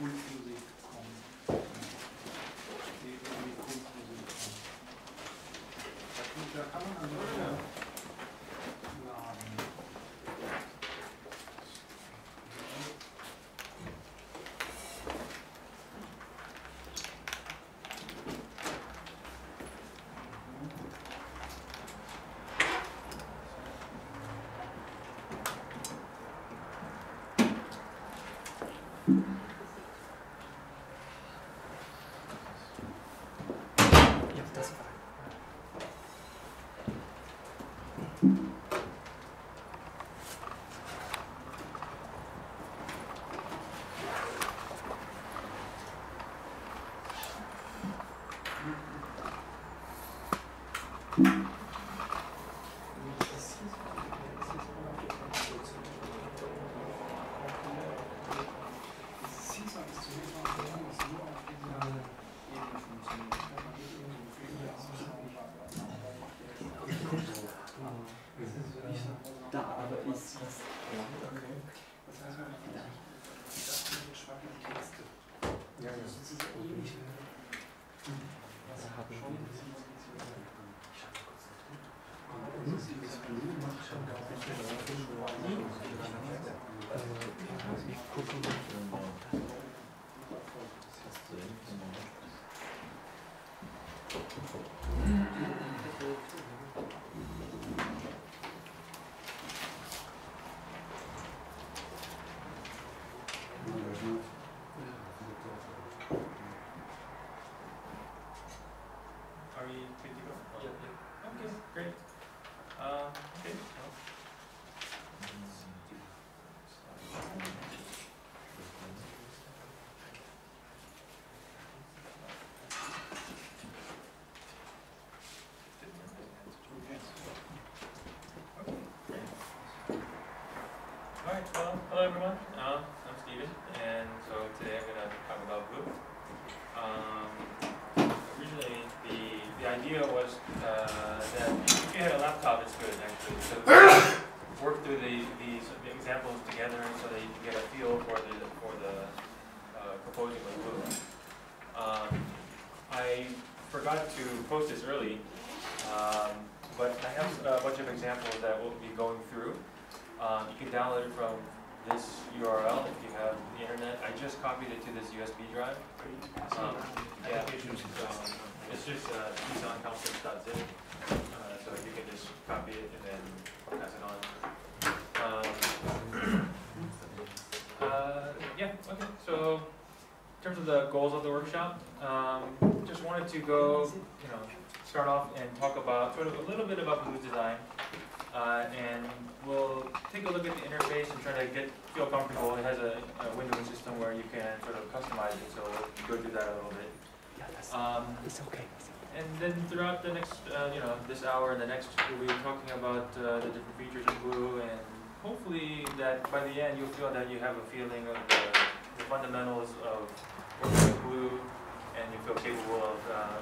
Kultmusik kommt. Die Kultmusik kommt. Da kann man also laden. Are we good to go? Yeah. Okay, great. Okay. All right. Well, hello everyone. I'm Steven, and so today I'm going to talk about Blue. Originally, the idea was that if you had a laptop, it's good actually. So work through these examples together so that you can get a feel for the proposing of Blue. I forgot to post this early, but I have a bunch of examples that we'll be going through. You can download it from this URL if you have the internet. I just copied it to this USB drive. Yeah, it's just csound.zip. So you can just copy it and then pass it on. Yeah, okay. So in terms of the goals of the workshop, just wanted to go, start off and talk about sort of a little bit about Blue's design. And we'll take a look at the interface and try to feel comfortable. It has a windowing system where you can sort of customize it, so we'll go through that a little bit. It's okay. And then throughout the next, this hour and the next, we'll be talking about the different features of Blue, and hopefully that by the end you'll feel that you have a feeling of the fundamentals of working with Blue, and you feel capable of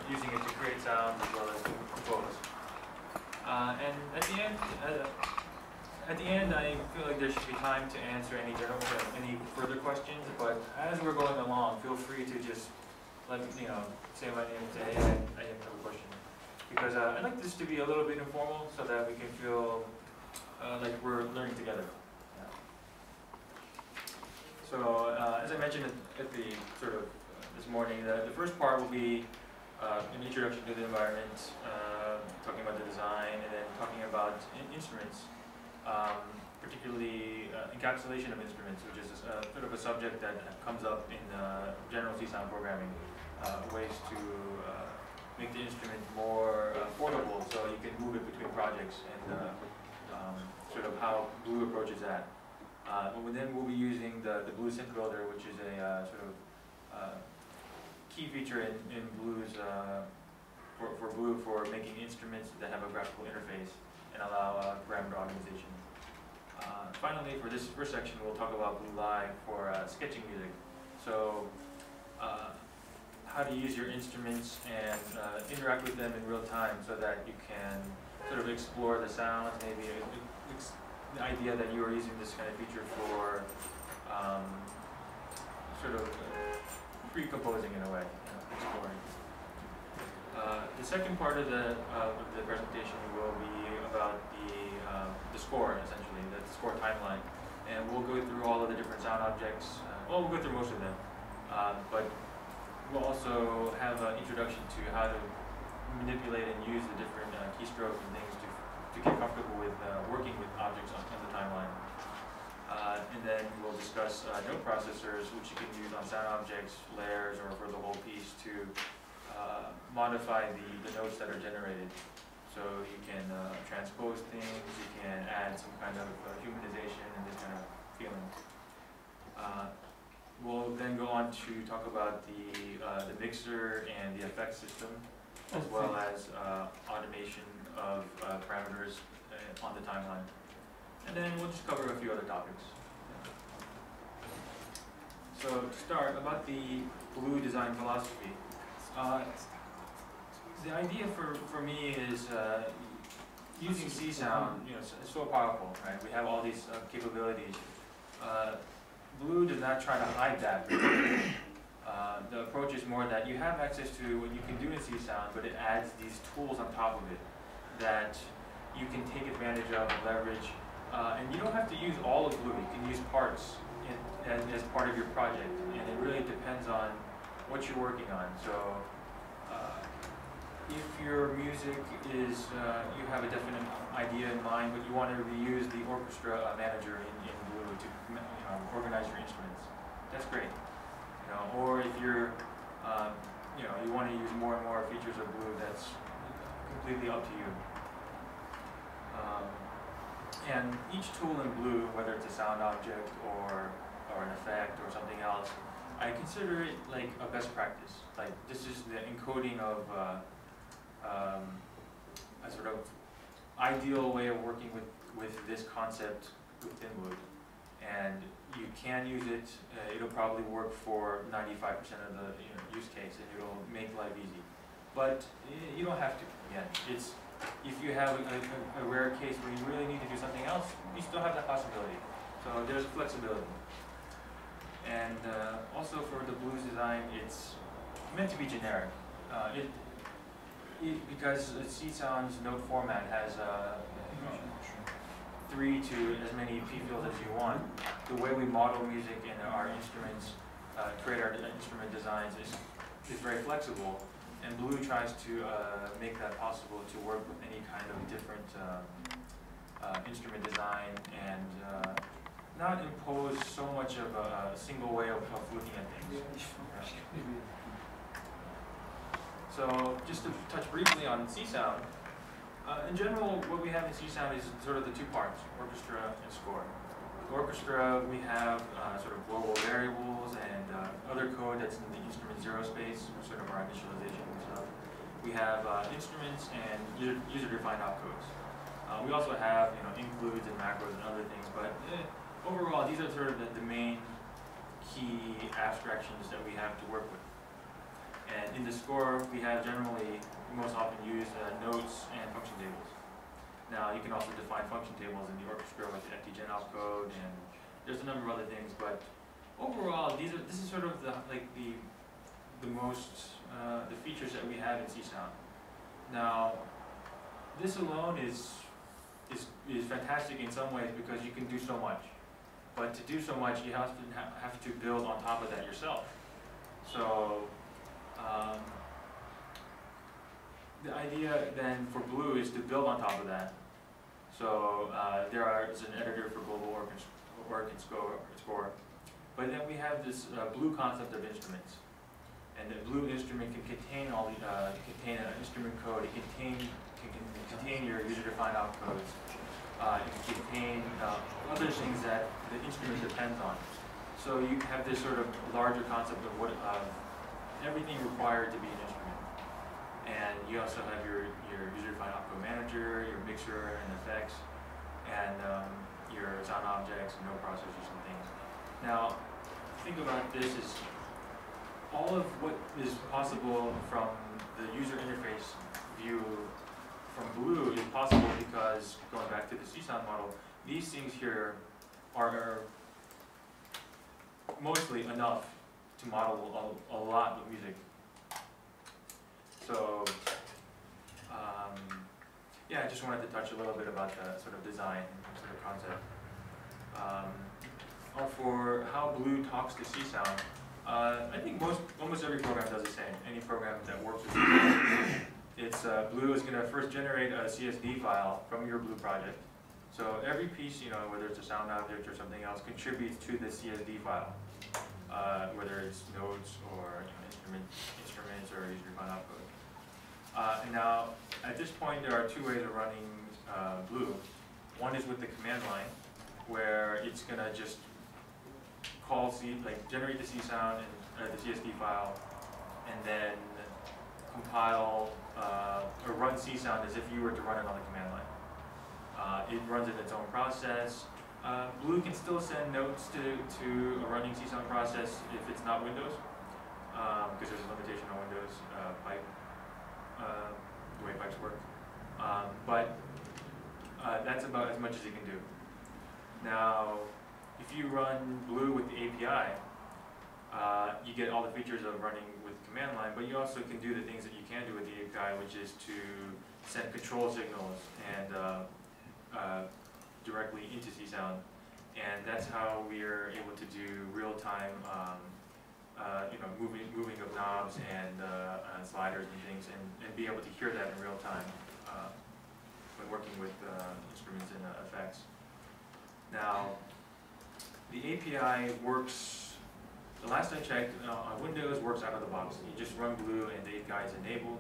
using it to create sounds as well as to compose. And at the end, I feel like there should be time to answer any further questions. But as we're going along, feel free to just say my name and say, hey, I have a question, because I'd like this to be a little bit informal so that we can feel like we're learning together. Yeah. So as I mentioned at the sort of this morning, the first part will be an introduction to the environment, talking about the design, and then talking about instruments, particularly encapsulation of instruments, which is sort of a subject that comes up in general csound programming, ways to make the instrument more portable so you can move it between projects, and sort of how Blue approaches that. Then we'll be using the Blue synth builder, which is a sort of key feature in Blue's for Blue for making instruments that have a graphical interface and allow parameter organization. Finally, for this first section, we'll talk about Blue Live for sketching music. So, how to use your instruments and interact with them in real time so that you can sort of explore the sounds. Maybe the idea that you are using this kind of feature for sort of pre-composing in a way, exploring. The second part of the presentation will be about the score, essentially, the score timeline. And we'll go through all of the different sound objects. Well, we'll go through most of them. But we'll also have an introduction to how to manipulate and use the different keystrokes and things to get comfortable with working with objects on the timeline. And then we'll discuss note processors, which you can use on sound objects, layers, or for the whole piece to modify the notes that are generated. So you can transpose things, you can add some kind of humanization and this kind of feeling. We'll then go on to talk about the mixer and the effects system, as well as automation of parameters on the timeline. And then we'll just cover a few other topics. So to start, about the Blue design philosophy. The idea for me is using csound, it's so powerful, right? We have all these capabilities. Blue does not try to hide that. The approach is more that you have access to what you can do in csound, but it adds these tools on top of it that you can take advantage of, leverage, and you don't have to use all of Blue. You can use parts as part of your project, and it really depends on what you're working on. So if your music is, you have a definite idea in mind, but you want to reuse the orchestra manager in Blue to organize your instruments, that's great. Or if you're, you want to use more and more features of Blue, that's completely up to you. And each tool in Blue, whether it's a sound object or an effect or something else, I consider it like a best practice. Like, this is the encoding of a sort of ideal way of working with this concept within Blue. And you can use it, it'll probably work for 95% of the use case, and it'll make life easy. But you don't have to. Again, it's, if you have a rare case where you really need to do something else, you still have that possibility. So there's flexibility. And also for the Blues design, it's meant to be generic. Because csound's note format has 3 to as many P fields as you want, the way we model music in our instruments, create our instrument designs is very flexible. And Blue tries to make that possible to work with any kind of different instrument design and not impose so much of a single way of looking at things. So just to touch briefly on csound, in general what we have in csound is sort of the two parts, orchestra and score. With orchestra we have sort of global variables and other code that's in the instrument zero space, sort of our initialization and stuff. We have instruments and user-defined opcodes. We also have includes and macros and other things, but overall these are sort of the main key abstractions that we have to work with. And in the score, we have generally, most often used notes and function tables. Now, you can also define function tables in the orchestra with the FTGen opcode, and there's a number of other things. But overall, this is sort of the features that we have in csound. Now, this alone is fantastic in some ways because you can do so much. But to do so much, you have to build on top of that yourself. So. The idea then for Blue is to build on top of that. So there's an editor for global work and score, but then we have this Blue concept of instruments, and the Blue instrument can contain contain an instrument code. It can contain your user-defined opcodes. It can contain other things that the instrument depends on. So you have this sort of larger concept of what everything required to be an instrument. And you also have your user-defined opcode manager, your mixer and effects, and your sound objects and note processors and things. Now, think about this as all of what is possible from the user interface view from Blue is possible because, going back to the csound model, these things here are mostly enough to model a lot of music. So, yeah, I just wanted to touch a little bit about the sort of design, sort of concept. For how Blue talks to csound, I think almost every program does the same. Any program that works with csound, it's Blue is going to first generate a CSV file from your Blue project. So every piece, you know, whether it's a sound object or something else, contributes to the CSV file, whether it's notes or instruments or user-defined output. And now, at this point, there are two ways of running Blue. One is with the command line, where it's going to just call generate the csound and the CSV file, and then compile or run csound as if you were to run it on the command line. It runs in its own process. Blue can still send notes to a running csound process if it's not Windows, because there's a limitation on Windows pipe, the way pipes work. But that's about as much as it can do. Now, if you run Blue with the API, you get all the features of running with command line, but you also can do the things that you can do with the API, which is to send control signals and directly into csound. And that's how we are able to do real-time moving of knobs and sliders and things, and be able to hear that in real time when working with instruments and effects. Now, the API works, the last I checked, on Windows works out of the box. You just run Blue and the API is enabled.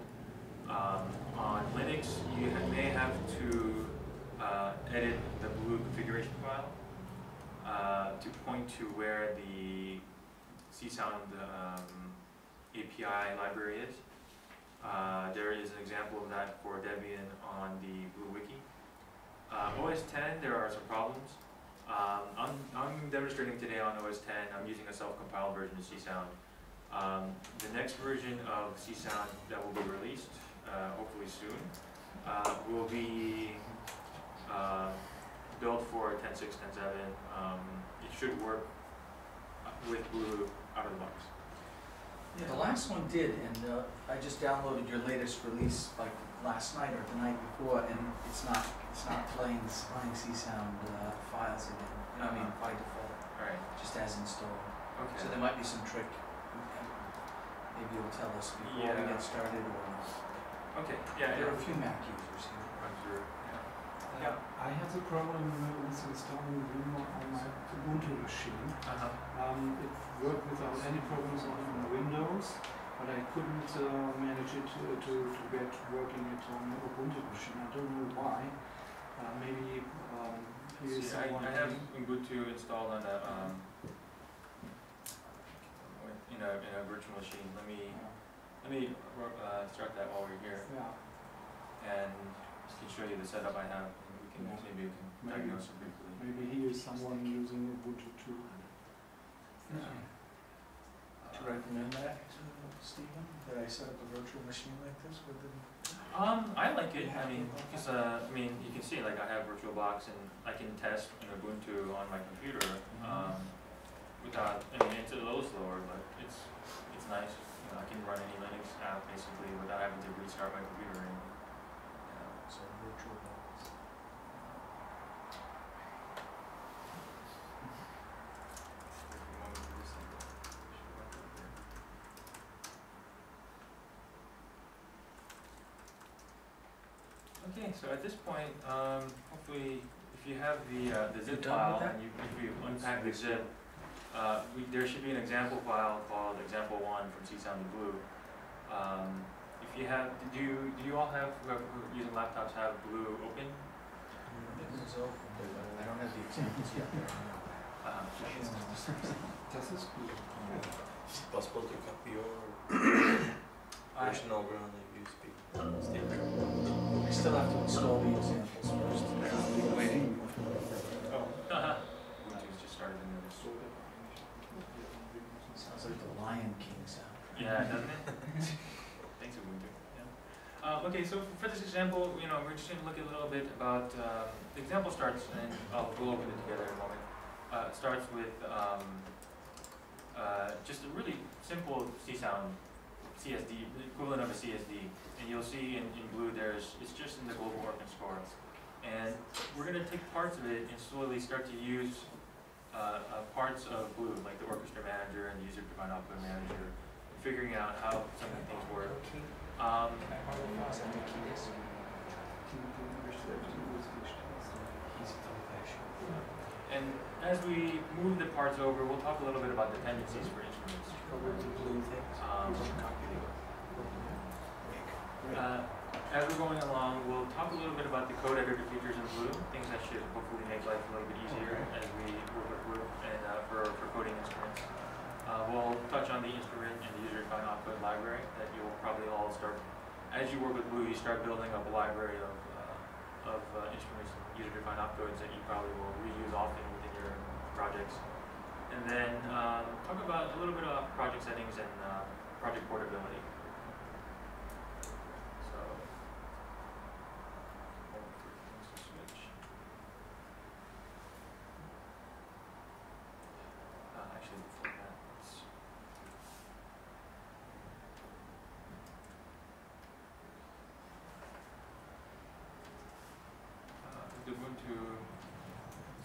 On Linux, you may have to edit the Blue configuration file to point to where the csound API library is. There is an example of that for Debian on the Blue Wiki. OS 10, there are some problems. I'm demonstrating today on OS 10. I'm using a self-compiled version of csound. The next version of csound that will be released, hopefully soon, will be built for 10.6, 10.7. It should work with Blue out of the box. Yeah, the last one did, and I just downloaded your latest release like last night or the night before, and it's not playing csound files again. You know what I mean, by default. Right. Just as installed. Okay. So there might be some trick. Maybe you'll tell us before we get started, or okay. Yeah. there are a few Mac users here. Run through. Yeah. I have a problem with installing Vim on my Ubuntu machine. It worked without any problems on Windows, but I couldn't manage it to get working it on the Ubuntu machine. I don't know why. Maybe I have Ubuntu installed on a in a virtual machine. Let me start that while we're here, and I can show you the setup I have. Maybe you can diagnose it briefly. Maybe he is someone using Ubuntu too. Would you recommend that, Stephen? That I set up a virtual machine like this with the? I like it. I mean, because you can see like I have VirtualBox and I can test in Ubuntu on my computer without. I mean, it's a little slower, but it's nice. You know, I can run any Linux app basically without having to restart my computer. So VirtualBox. Okay, so at this point, hopefully, if you have the zip file and if you unpack the zip, there should be an example file called example1 from csound to Blue. If you have, do you all have, who are using laptops, have Blue open? This is open, but I don't have the examples yet. Das ist gut. Is it possible to copy your version over on the USB stick? I still have to install the examples first. Waiting. Oh, Ubuntu's just started in this. Sounds like the Lion King sound. Yeah, doesn't it? Thanks, Ubuntu. Yeah. Okay, so for this example, we're just going to look a little bit about, the example starts, and we'll open it together in a moment. It starts with just a really simple csound CSD, the equivalent of a CSD. And you'll see in blue it's just in the global organ score. And we're going to take parts of it and slowly start to use parts of blue, like the orchestra manager and the user-defined output manager, figuring out how some of the things work. And as we move the parts over, we'll talk a little bit about dependencies for instruments. As we're going along, we'll talk a little bit about the code editor features in Blue, things that should hopefully make life a little bit easier as we work with Blue and for coding instruments. We'll touch on the instrument and the user-defined output library that you'll probably all start, as you work with Blue, you start building up a library of instruments and user-defined outputs that you probably will reuse often within your projects. And then talk about a little bit about project settings and project portability.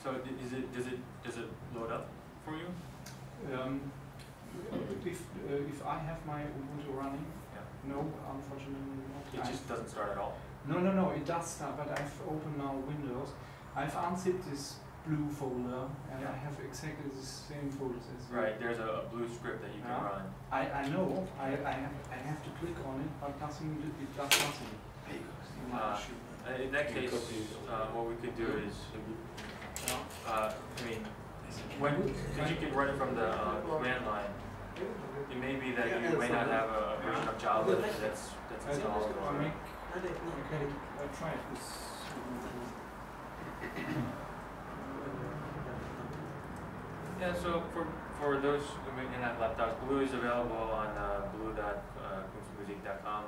So does it load up for you? If I have my Ubuntu running, no, unfortunately not. It just doesn't start at all? No, it does start, but I've opened now Windows. I've unzipped this blue folder, and I have exactly the same folders as you. Right, there's a blue script that you can run. I know, I have to click on it, but nothing, it does nothing. In that case, what we could do is, when you can run it from the command line, it may be that you may not have a version of Java that's installed. I tried this. Yeah, so for those who may not have laptops, Blue is available on blue.kunstmusik.com.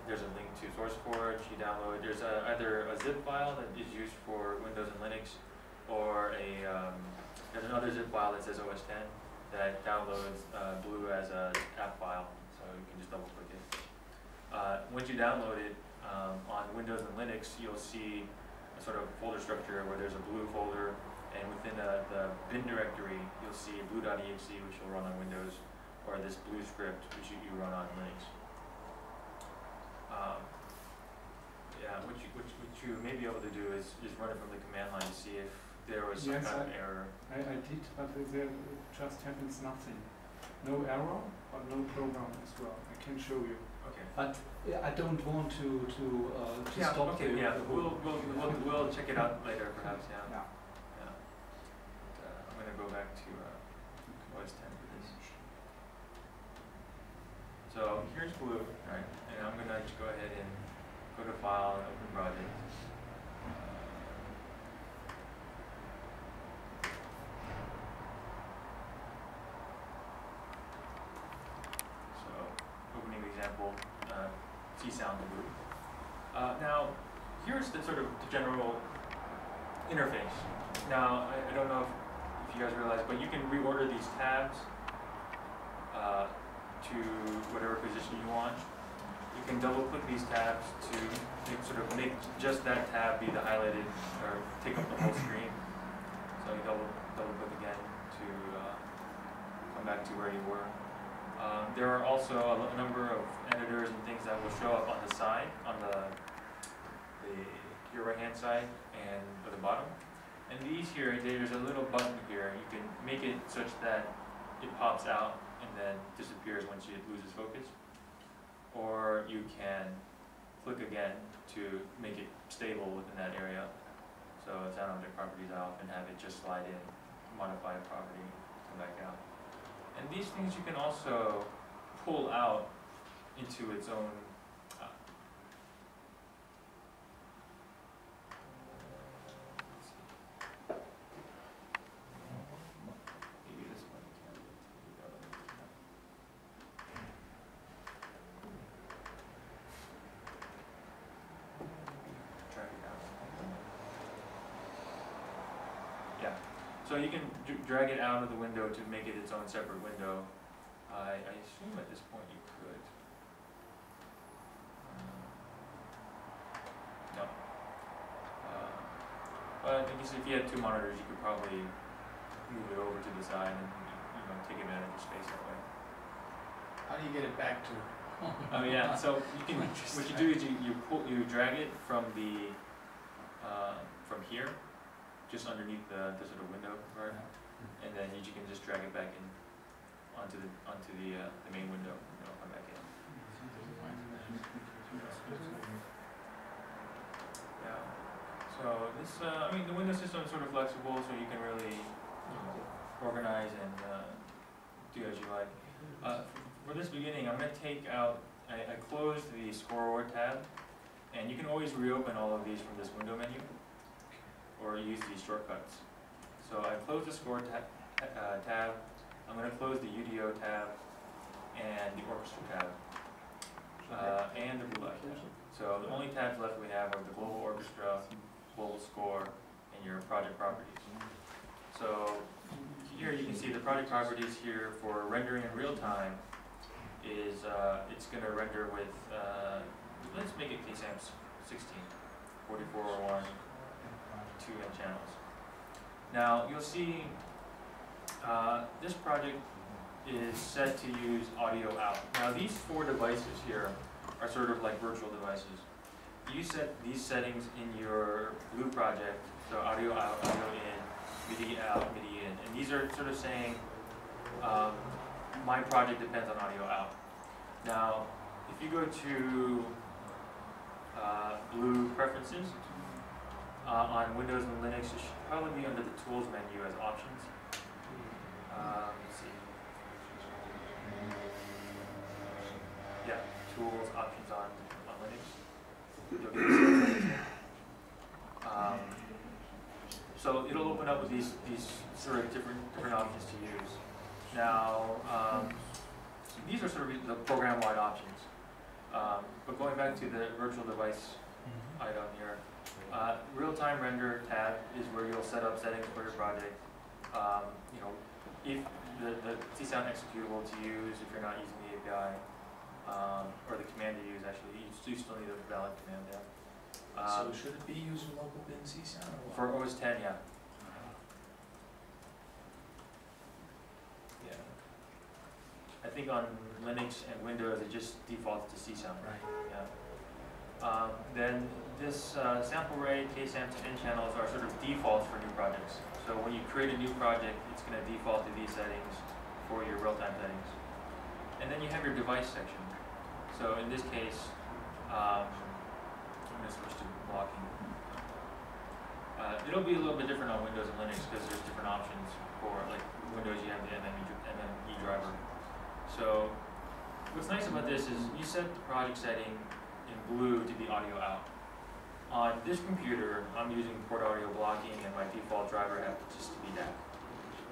There's a link to source for it. You download. There's either a zip file that is used for Windows and Linux, or there's another zip file that says OS 10 that downloads Blue as an app file, so you can just double click it. Once you download it on Windows and Linux, you'll see a sort of folder structure where there's a Blue folder, and within the bin directory, you'll see blue.exe, which will run on Windows, or this Blue script, which you run on Linux. What you may be able to do is run it from the command line to see if there was some kind of error. I did, but there just happens nothing. No error, but no program as well. I can show you. Okay. But I don't want to stop. Okay. We'll check it out later, perhaps. Yeah. I'm gonna go back to OS 10 for this. So here's Blue, right? And I'm gonna just go ahead and go to File and Open Project. So opening the example, csound Blue. Now here's the sort of the general interface. Now I don't know if you guys realize, but you can reorder these tabs to whatever position you want. You can double click these tabs to make just that tab be the highlighted or take up the whole screen. So you double click again to come back to where you were. There are also a number of editors and things that will show up on the side, on your right hand side and at the bottom. And these here, there's a little button here. You can make it such that it pops out and then disappears once it loses focus. Or you can click again to make it stable within that area. So sound object properties, I often have it just slide in, modify a property, come back out. And these things you can also pull out into its own So So you can drag it out of the window to make it its own separate window. I assume at this point you could. No. But I guess if you had two monitors, you could probably move it over to the side and take advantage of space that way. How do you get it back to? Oh yeah, so you can. What you do is you drag it from the from here, just underneath the sort of window part, and then you can just drag it back in onto the main window, and it'll come back in. Yeah. So this, I mean, the window system is sort of flexible, so you can really organize and do as you like. For this beginning, I'm going to take out. I closed the scoreboard tab, and you can always reopen all of these from this window menu, or use these shortcuts. So I closed the score tab. I'm going to close the UDO tab and the orchestra tab and the blue light tab. So the only tabs left we have are the global orchestra, global score, and your project properties. So here you can see the project properties here for rendering in real time is it's going to render with let's make it csound 16, 4401, 2N channels. Now you'll see this project is set to use audio out. Now these four devices here are sort of like virtual devices. You set these settings in your blue project, so audio out, audio in, MIDI out, MIDI in, and these are sort of saying my project depends on audio out. Now if you go to blue preferences, on Windows and Linux, it should probably be under the Tools menu as options. Let's see. Yeah, Tools, options on Linux. You'll get the same thing. So it'll open up with these sort of different options to use. Now, these are sort of the program-wide options. But going back to the virtual device item here, real-time render tab is where you'll set up settings for your project. If the csound executable to use, if you're not using the API, or the command to use, actually, you still need a valid command there. So should it be using local bin csound or what? For OS 10, yeah. Yeah. I think on Linux and Windows, it just defaults to csound. Right. Yeah. Then this sample rate, csound to N channels are sort of defaults for new projects. So when you create a new project, it's going to default to these settings for your real-time settings. And then you have your device section. So in this case, I'm going to switch to blocking. It'll be a little bit different on Windows and Linux because there's different options. For like Windows, you have the MME driver. So what's nice about this is you set the project setting in blue to be audio out. On this computer, I'm using port audio blocking, and my default driver happens just to be DAC.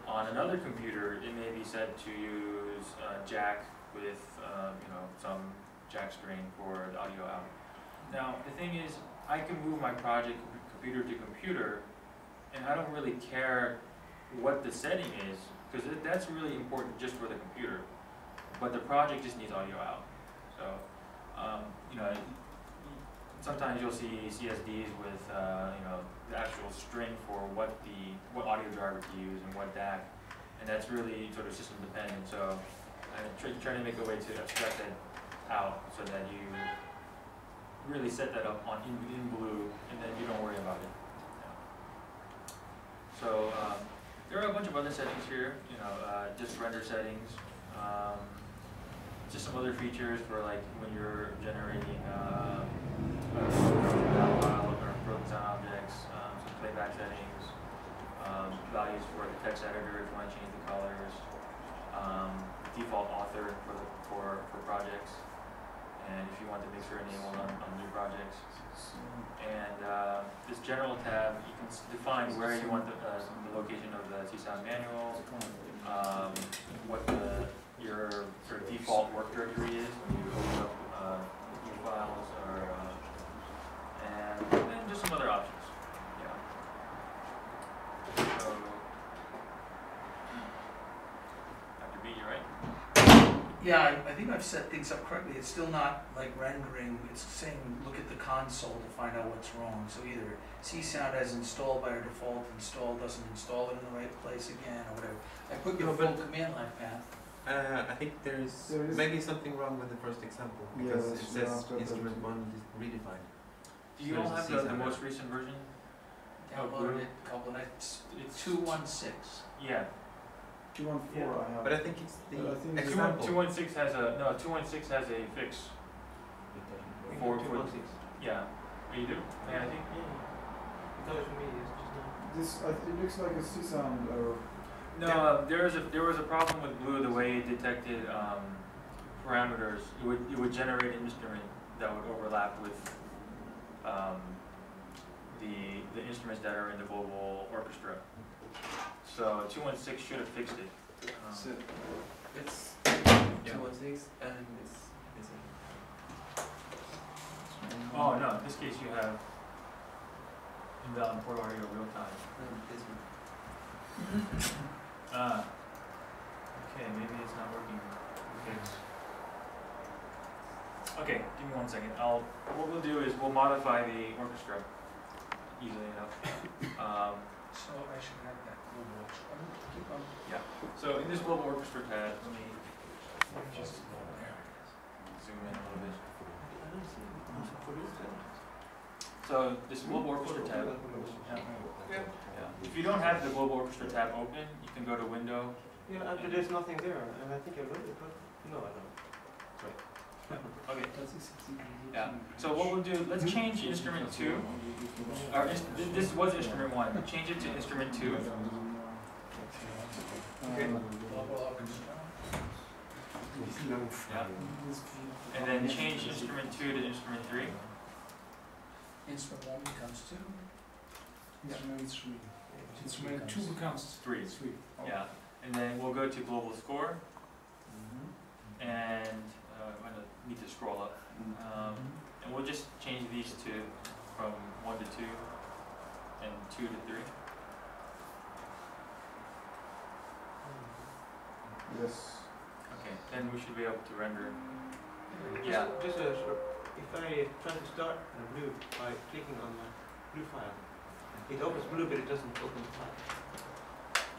On another computer, it may be set to use jack with some jack string for the audio out. Now the thing is, I can move my project computer to computer, and I don't really care what the setting is, because that's really important just for the computer. But the project just needs audio out. So sometimes you'll see CSDs with the actual string for what audio driver to use and what DAC, and that's really sort of system dependent. So I'm trying to make a way to abstract that out so that you really set that up in blue, and then you don't worry about it. Yeah. So there are a bunch of other settings here. Just render settings. Just some other features for like when you're generating file or broken sound objects, some playback settings, values for the text editor if you want to change the colors, default author for projects, and if you want to make sure enabled on new projects. And this general tab, you can define where you want the location of the csound manual, what your sort of default work directory is when you open up new files, and then just some other options. Yeah. So Yeah, I think I've set things up correctly. It's still not like rendering, it's saying look at the console to find out what's wrong. So either csound as installed by default, install doesn't install it in the right place again, or whatever. I put your No, full but- command line path. I think there is There is- maybe something wrong with the first example because Yes, it yeah, says I've got instrument that. 1 is redefined. Do you So all there's have a the csound most error. recent version? Downloaded it a couple nights. It's 216. Yeah. 214 Yeah. I have. But I think it's the But I think it's- example. 216 has a, no, 216 has a fix. For- 216. Yeah. Oh, you do? Yeah, I think. Because for me, it's just not. This it looks like a csound error. No, there was a problem with Blue, the way it detected parameters. It would generate an instrument that would overlap with the instruments that are in the global orchestra. So 216 should have fixed it. So it's Yeah. 216 and it's missing. Oh no, in this case you have invalid port audio real time. This one. Okay, maybe it's not working. Okay, give me 1 second. What we'll do is we'll modify the orchestra easily enough. So I should have that global. Keep on. So in this global orchestra tab, let me Just there. zoom in a little bit. So this global orchestra tab, if you don't have the global orchestra tab open, you can go to Window. Yeah, there's nothing there, and I think I wrote it, but no, I don't. Okay. Yeah. So what we'll do, let's change instrument 2. Or this was instrument 1. Change it to instrument 2. Okay. Global orchestra. Yeah. And then change instrument 2 to instrument 3. Instrument 1 becomes 2. Instrument 3. Instrument 2 becomes 3. 3. Yeah. And then we'll go to global score. And I need to scroll up. And we'll just change these two from 1 to 2 and 2 to 3. Yes. Okay, then we should be able to render. Yeah. Just if I try to start a Blue by clicking on my Blue file, it opens Blue, but it doesn't open the file.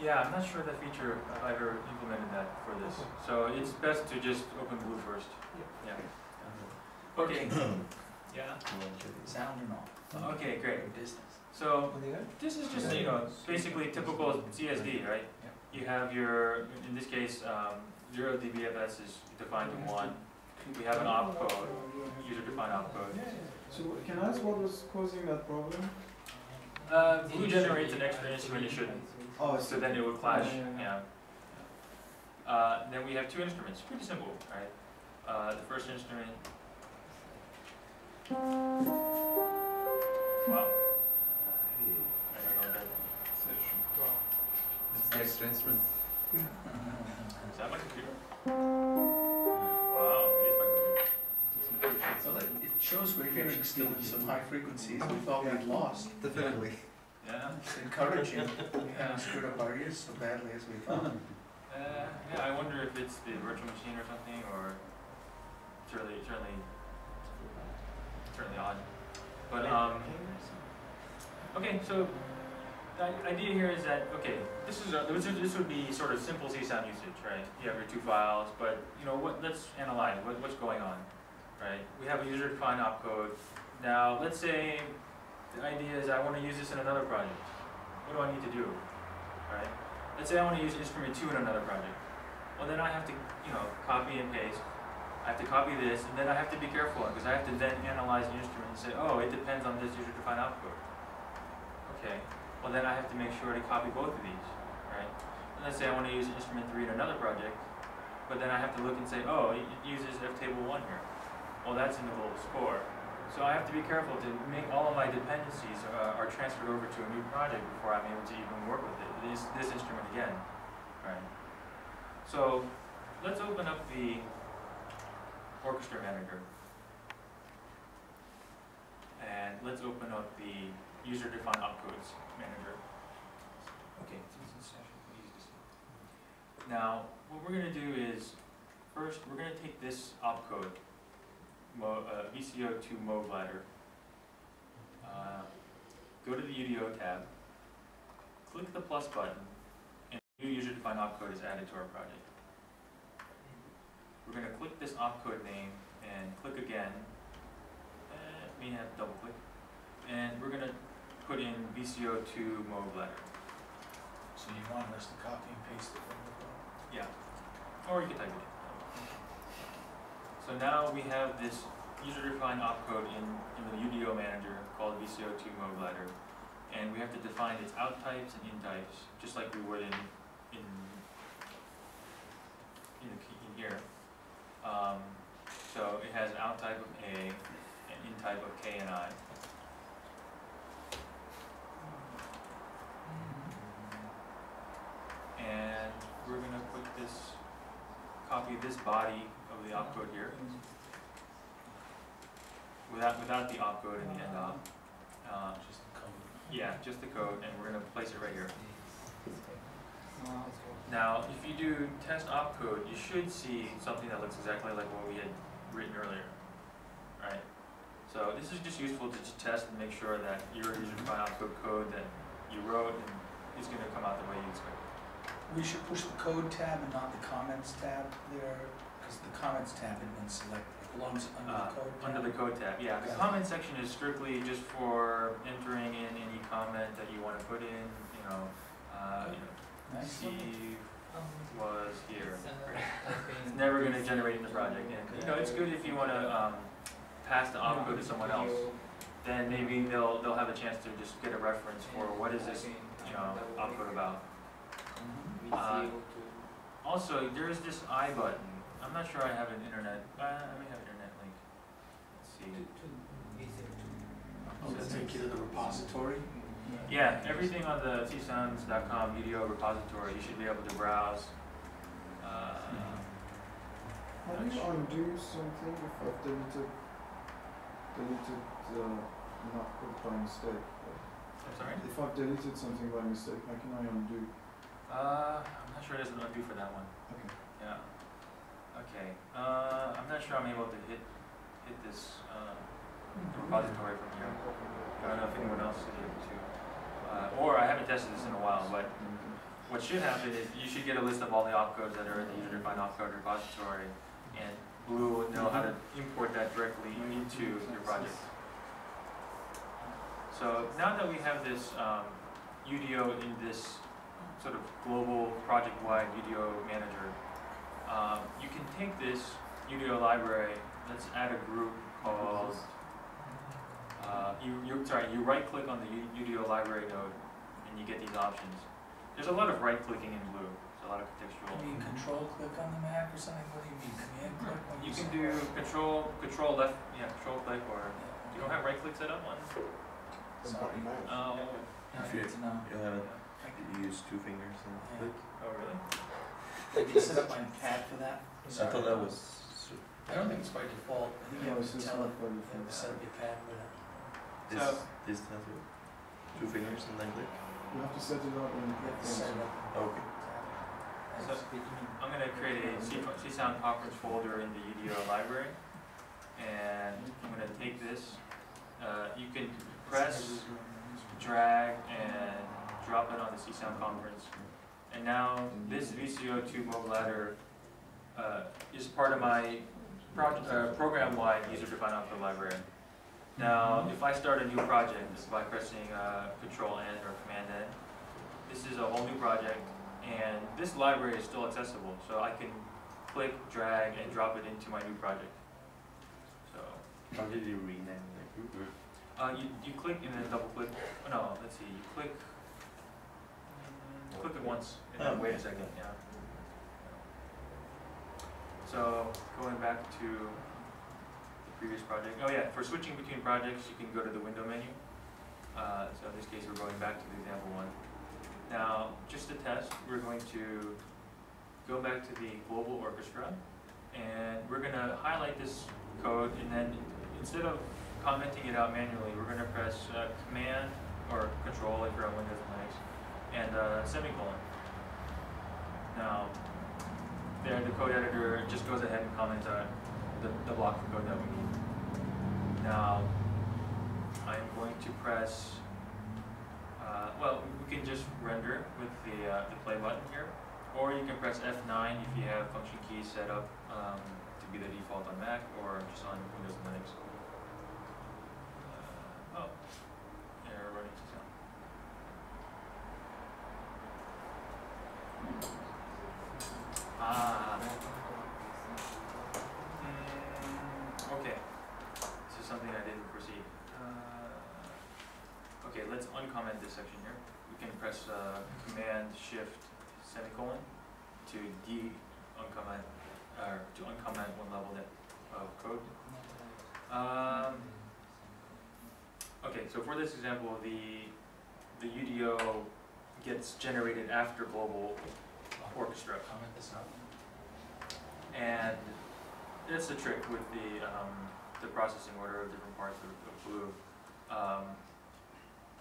Yeah, I'm not sure that feature, if I've ever implemented that for this. Okay. So it's best to just open Blue first. Yeah. Okay. Yeah. Sound or not? Okay, great. Or distance. So this is just, basically typical CSD, right? You have your, in this case, 0 dBFS is defined to 1. We have an opcode, user-defined opcode. So can I ask what was causing that problem? Blue generates an extra instrument it shouldn't, Oh, so then it would clash. Yeah. Then we have 2 instruments. Pretty simple, right? The first instrument. Wow. I don't know that. It's the extra instrument. Is that my computer? Wow, it is my computer. Well, it shows we're hearing still in some high frequencies we thought we'd lost. Definitely. Yeah. It's encouraging. We haven't screwed up our ears so badly as we thought. Yeah, I wonder if it's the virtual machine or something, or certainly odd. But okay, so the idea here is that this would be sort of simple csound usage, right? You have your 2 files, but let's analyze what's going on, right? We have a user-defined opcode. Now, let's say the idea is I want to use this in another project. What do I need to do, right? Let's say I want to use instrument 2 in another project. Well, then I have to, copy and paste. I have to copy this, and then I have to be careful because I have to then analyze the instrument and say, oh, it depends on this user-defined opcode. Okay. Well, then I have to make sure to copy both of these, right? And let's say I want to use instrument 3 in another project, but then I have to look and say, oh, it uses ftable 1 here. Well, that's in the global score. So I have to be careful to make all of my dependencies are transferred over to a new project before I'm able to even work with it. This instrument again, right? So let's open up the orchestra manager. And let's open up the user-defined opcodes manager. Okay, so it's in session, easy to see. Now, what we're going to do is, first we're going to take this opcode, VCO2 mode ladder, go to the UDO tab, click the plus button, and new user-defined opcode is added to our project. We're going to click this opcode name and click again. May have to double click. And we're going to put in VCO2 mode ladder. So you want us to copy and paste it from the phone? Yeah. Or you can type it in. So now we have this user-defined opcode in the UDO manager called VCO2 mode ladder. And we have to define its out types and in types, just like we would in here. So it has out type of A and in type of K and I. And we're going to put this, copy this body of the opcode here, without the opcode in the end op. Just the code. Yeah, just the code, and we're going to place it right here. Now, if you do test opcode, you should see something that looks exactly like what we had written earlier, right? So this is just useful to just test and make sure that your user-defined opcode code that you wrote is going to come out the way you expect. We should push the code tab and not the comments tab there, because the comments tab had been selected. It belongs under the code tab. Under the code tab, yeah. The comment section is strictly just for entering in any comment that you want to put in. Nice. Steve was here. It's never going to generate in the project. And it's good if you want to pass the opcode to someone else. Then maybe they'll have a chance to just get a reference for what is this opcode about. Also, there is this I button. I'm not sure I have an internet. I may have an internet link. Let's see. Oh, does it take you to the repository? Yeah, everything on the csounds.com UDO repository, you should be able to browse. How do you undo something if I've deleted not code by mistake? I'm sorry? If I've deleted something by mistake, how can I undo? I'm not sure it doesn't undo for that one. Okay. Yeah. Okay. I'm not sure I'm able to hit this repository from here. I don't know if anyone else is able to. Or I haven't tested this in a while, but what should happen is you should get a list of all the opcodes that are in the user-defined opcode repository, and Blue will know how to import that directly into your project. So now that we have this UDO in this sort of global project-wide UDO manager, you can take this UDO library. Let's add a group called. You right-click on the UDO library node, and you get these options. There's a lot of right-clicking in Blue. There's a lot of contextual. You mean control-click on the Mac or something? What do you mean, command-click? You can do control left, control-click, or you don't have right-click set up on. Sorry. Oh. If you, Good to know. you use 2 fingers and click. Oh really? Did you set up my pad for that? I thought that was. I don't think it's by default. I think you No, have it's to just tell it, not by you have to default. set up your pad for that. This has it. 2 fingers and then click. You have to set it up and You have to set it up. Okay. So I'm going to create a csound conference folder in the UDO library, and I'm going to take this. You can press, drag, and drop it on the csound conference. And now this VCO2 mode ladder is part of my program-wide user-defined opcode library. Now, if I start a new project by pressing Control-N or Command-N, this is a whole new project, and this library is still accessible, so I can click, drag, and drop it into my new project. So, How did you rename the group? you click and then double click. Oh, no, let's see. You click it once, and then wait a second. Yeah. So going back to the previous project. Oh yeah, for switching between projects, you can go to the window menu. So in this case, we're going back to the example one. Now, just to test, we're going to go back to the global orchestra, and we're going to highlight this code, and then instead of commenting it out manually, we're going to press Command or Control if you're on Windows and Linux, and semicolon. Now, if I hit Enter, you'll see that this is going to print out the UDO library. Now, if I hit Enter again, you'll see that this is going to print out the UDO library. there the code editor just goes ahead and comments on the block of code that we need. Now, I'm going to press, well, we can just render with the play button here, or you can press F9 if you have function keys set up to be the default on Mac or just on Windows and Linux. Oh, error running csound. Okay. This is something I didn't foresee. Okay, let's uncomment this section here. We can press Command Shift semicolon to uncomment one level of code. Okay, so for this example, the UDO gets generated after global orchestra. Comment this out. And that's the trick with the processing order of different parts of Blue.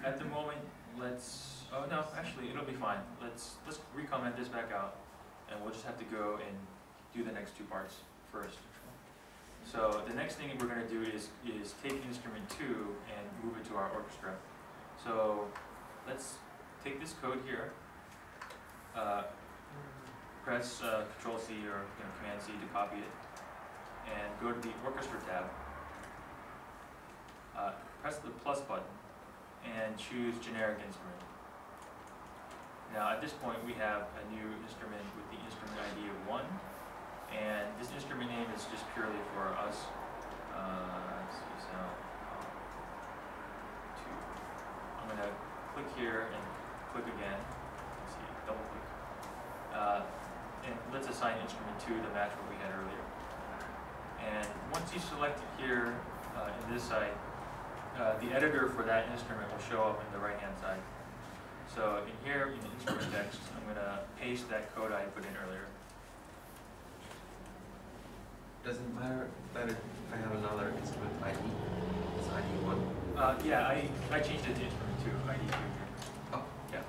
At the moment, let's, oh no, actually it'll be fine. Let's recomment this back out, and we'll just have to go and do the next two parts first. So the next thing we're going to do is take instrument 2 and move it to our orchestra. So let's take this code here, press Control C or Command C to copy it, and go to the orchestra tab, press the plus button, and choose generic instrument. Now at this point we have a new instrument with the instrument ID of 1, and this instrument name is just purely for us. csound 2. I'm going to click here and click again. Let's see, double click. And let's assign instrument 2 to match what we had earlier. And once you select it here in this side, the editor for that instrument will show up in the right-hand side. So in here, in the instrument text, I'm going to paste that code I put in earlier. Doesn't matter if I have another instrument ID. It's ID 1. Yeah, I changed it to instrument 2, ID 2 here. Oh. Yeah.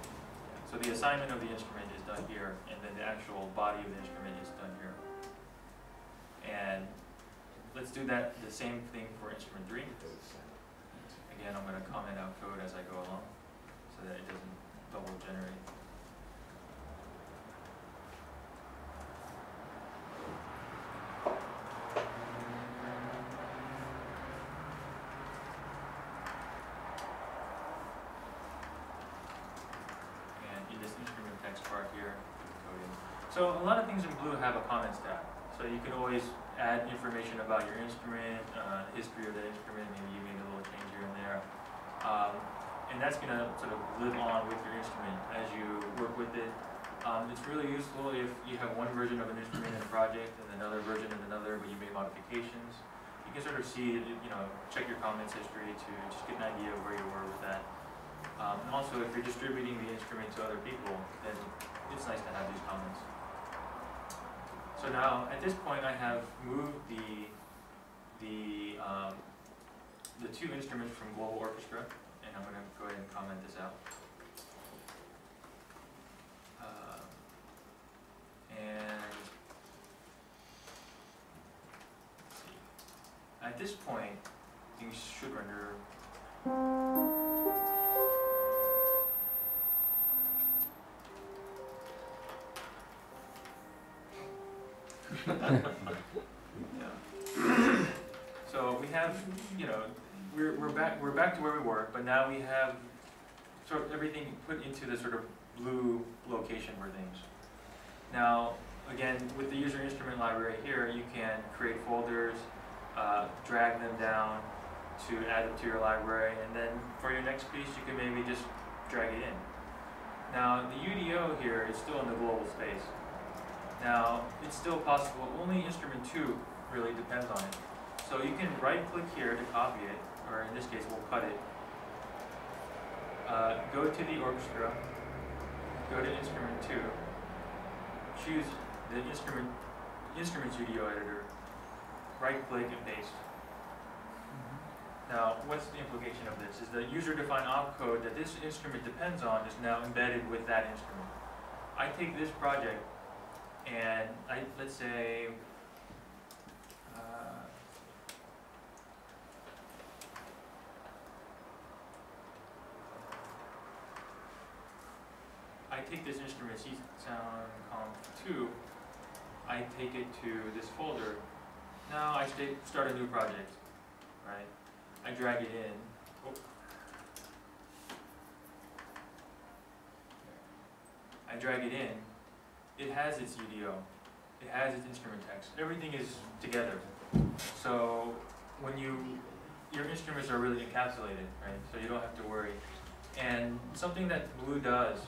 So the assignment of the instrument is done here, and then the actual body of the instrument is done here. And let's do that, the same thing for instrument 3. Again, I'm going to comment out code as I go along so that it doesn't double generate. And in this instrument text part here, coding. So a lot of things in Blue have a comments tab. So you can always add information about your instrument, history of the instrument, maybe you made a little change here and there. And that's going to sort of live on with your instrument as you work with it. It's really useful if you have one version of an instrument in a project and another version in another, but you made modifications. You can sort of see, check your comments history to just get an idea of where you were with that. And also, if you're distributing the instrument to other people, then it's nice to have these comments. So now, at this point, I have moved the two instruments from Global Orchestra, and I'm going to go ahead and comment this out. And let's see. At this point, things should render. Yeah. So we have, we're back to where we were, but now we have sort of everything put into the sort of blue location for things. Now, again, with the user instrument library here, you can create folders, drag them down to add them to your library, and then for your next piece, you can maybe just drag it in. Now, the UDO here is still in the global space. Now, it's still possible, only instrument 2 really depends on it. So you can right-click here to copy it, or in this case, we'll cut it. Go to the orchestra, go to instrument 2, choose the instrument UDO editor, right-click and paste. Now, what's the implication of this? Is the user-defined opcode that this instrument depends on is now embedded with that instrument. I take this project, and let's say, I take this instrument csound comp2, I take it to this folder. Now I start a new project, right? I drag it in. Oh. I drag it in. It has its UDO. It has its instrument text. Everything is together. So when your instruments are really encapsulated, right? So you don't have to worry. And something that Blue does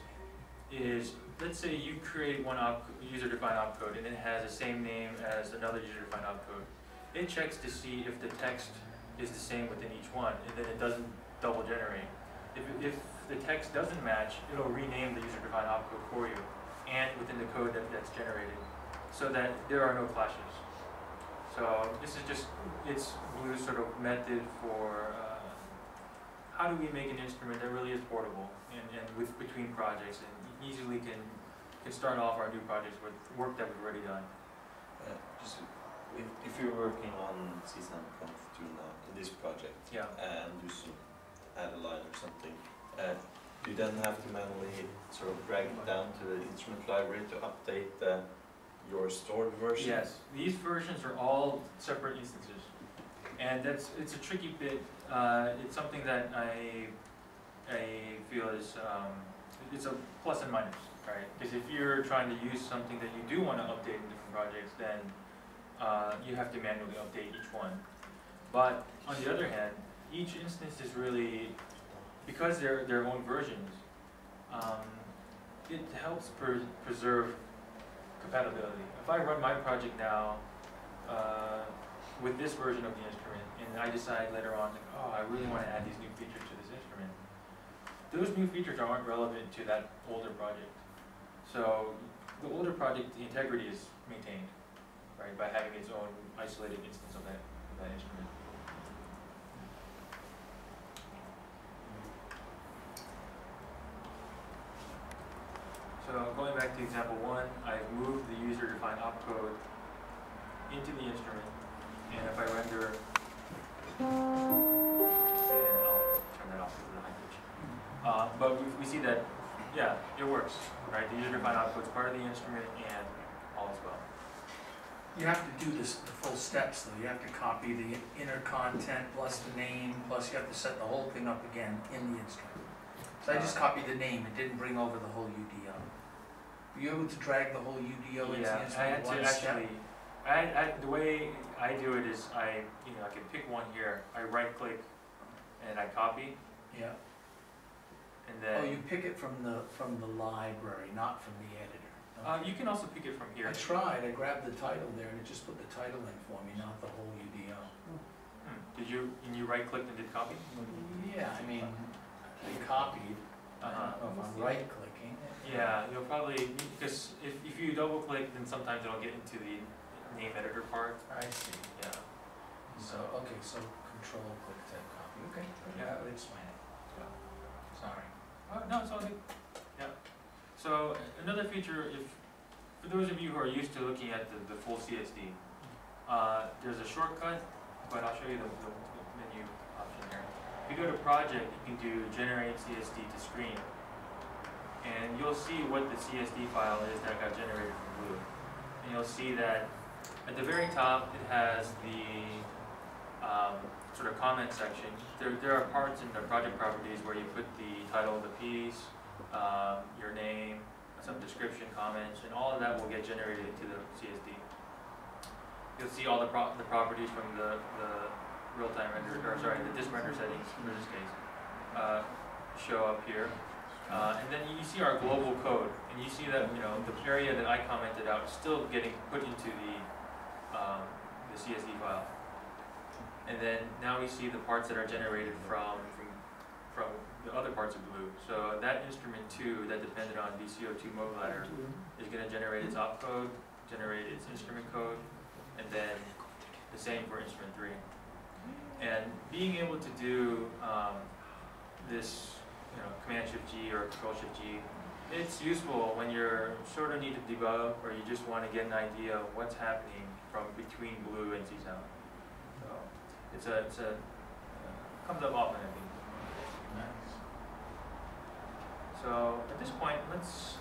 is, let's say you create one user-defined opcode and it has the same name as another user-defined opcode. It checks to see if the text is the same within each one, and then it doesn't double generate. If the text doesn't match, it'll rename the user-defined opcode for you, and within the code that's generated, so that there are no clashes. So this is just, it's Blue's sort of method for how do we make an instrument that really is portable and between projects, and easily can start off our new projects with work that we've already done. Just if you're working on csound comp2 now in this project, yeah, and you add a line or something, you then have to manually sort of drag it down to the instrument library to update your stored version? Yes, these versions are all separate instances, and it's a tricky bit. It's something that I feel is it's a plus and minus, right? Because if you're trying to use something that you do want to update in different projects, then you have to manually update each one. But on the other hand, each instance is really, because they're their own versions, it helps preserve compatibility. If I run my project now with this version of the instrument, and I decide later on, like, oh, I really want to add these new features to this instrument, those new features aren't relevant to that older project. So the older project, the integrity is maintained, right, by having its own isolated instance of that instrument. So going back to example 1, I've moved the user-defined opcode into the instrument, and if I render, and I'll turn that off to the high pitch. But we see that, yeah, it works, right? The user-defined opcode is part of the instrument, and all is well. You have to do the full steps though. You have to copy the inner content plus the name, plus you have to set the whole thing up again in the instrument. So I just copied the name, it didn't bring over the whole UDO. Were you able to drag the whole UDO into the instrument? I had to actually, the way I do it is I can pick one here, I right click and I copy. Yeah. And then. Oh, you pick it from the library, not from the editor. Okay. You can also pick it from here. I tried, I grabbed the title there and it just put the title in for me, not the whole UDO. Did you, and you right clicked and did copy? Yeah, I mean, I copied. I don't know if I'm right clicking. Yeah, you'll probably, because if you double click, then sometimes it'll get into the name editor part. I see. Yeah. So, okay, so control click to copy. Okay, Yeah. that would explain it. Sorry. No, it's all good. Yeah. So another feature, for those of you who are used to looking at the full CSD, there's a shortcut, but I'll show you the menu option here. If you go to project, you can do generate CSD to screen, and you'll see what the CSD file is that got generated from Blue. And you'll see that at the very top it has the sort of comment section. There are parts in the project properties where you put the title of the piece, your name, some description, comments, and all of that will get generated into the CSD. You'll see all the properties from the real-time render, or sorry, the disk render settings for this case show up here. And then you see our global code, and you see that the area that I commented out is still getting put into the CSD file. And then now we see the parts that are generated from the other parts of Blue. So that instrument 2 that depended on VCO2 mode ladder is going to generate its opcode, generate its instrument code, and then the same for instrument 3. And being able to do this Command Shift G or Control Shift G, it's useful when you're sort of need to debug or you just want to get an idea of what's happening from between blue and csound. So it's a comes up often, I think. So at this point, let's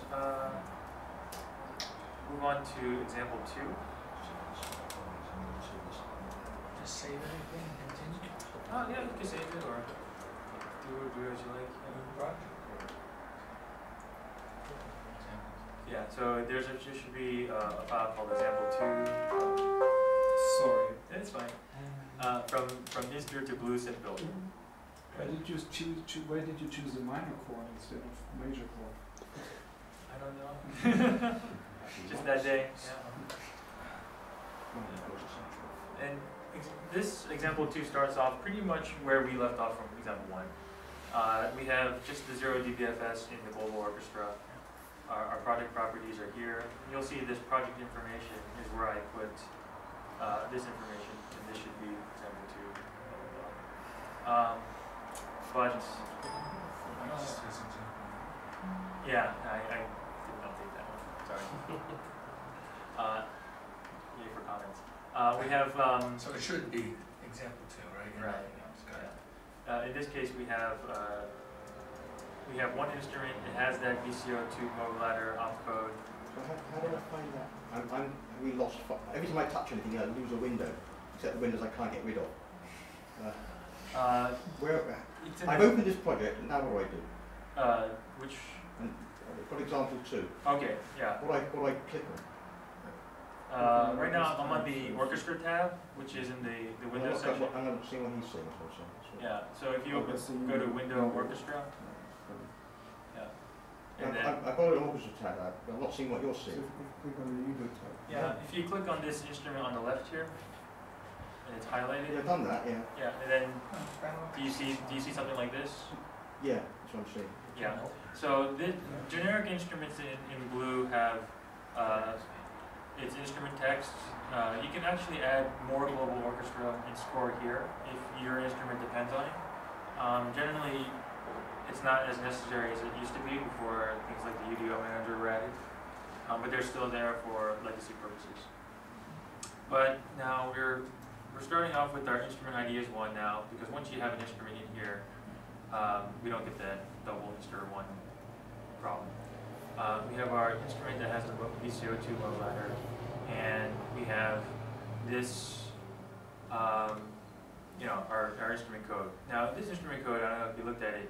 move on to example 2. Just save everything and continue. Oh yeah, you can save it or do as you like. Yeah, so there should be a file called example 2. Sorry. It's fine. From Inster to blue synth builder. Why did you choose a minor chord instead of major chord? I don't know. Just that day. Yeah. And this example 2 starts off pretty much where we left off from example 1. We have just the 0 dBFS in the global orchestra. Our project properties are here. You'll see this project information is where I put this information, and this should be example 2. But yeah, I did not take that one. Sorry. Yay for comments. We have So it should be example 2, right? And right. nothing else. Got it. In this case, we have one instrument. It has that VCO2 mode ladder opcode. So how do I find that? I'm really lost. Every time I touch anything, I lose a window, except the windows I can't get rid of. I've opened this project, and now what do I do? Which? And I've got example 2. Okay, yeah. What do I click on? Right now, I'm on the orchestra tab, which is in the Windows section. I'm not seeing what he's seeing. So. Yeah. So if you go to Window Orchestra. Yeah. And then, I've got an orchestra tab. I'm not seeing what you're So seeing. if you click on the Udo tab. yeah. If you click on this instrument on the left here, and it's highlighted. Yeah, I've done that. Yeah. Yeah. And then, do you see something like this? Yeah, that's what I'm seeing. Yeah. So the generic instruments in blue have its instrument text. You can actually add more global orchestra and score here if your instrument depends on it. Generally, it's not as necessary as it used to be before things like the UDO manager were added, but they're still there for legacy purposes. But now we're starting off with our instrument ideas 1 now, because once you have an instrument in here, we don't get that double inster 1 problem. We have our instrument that has a VCO2 mode ladder, and we have this, our instrument code. Now, this instrument code, I don't know if you looked at it,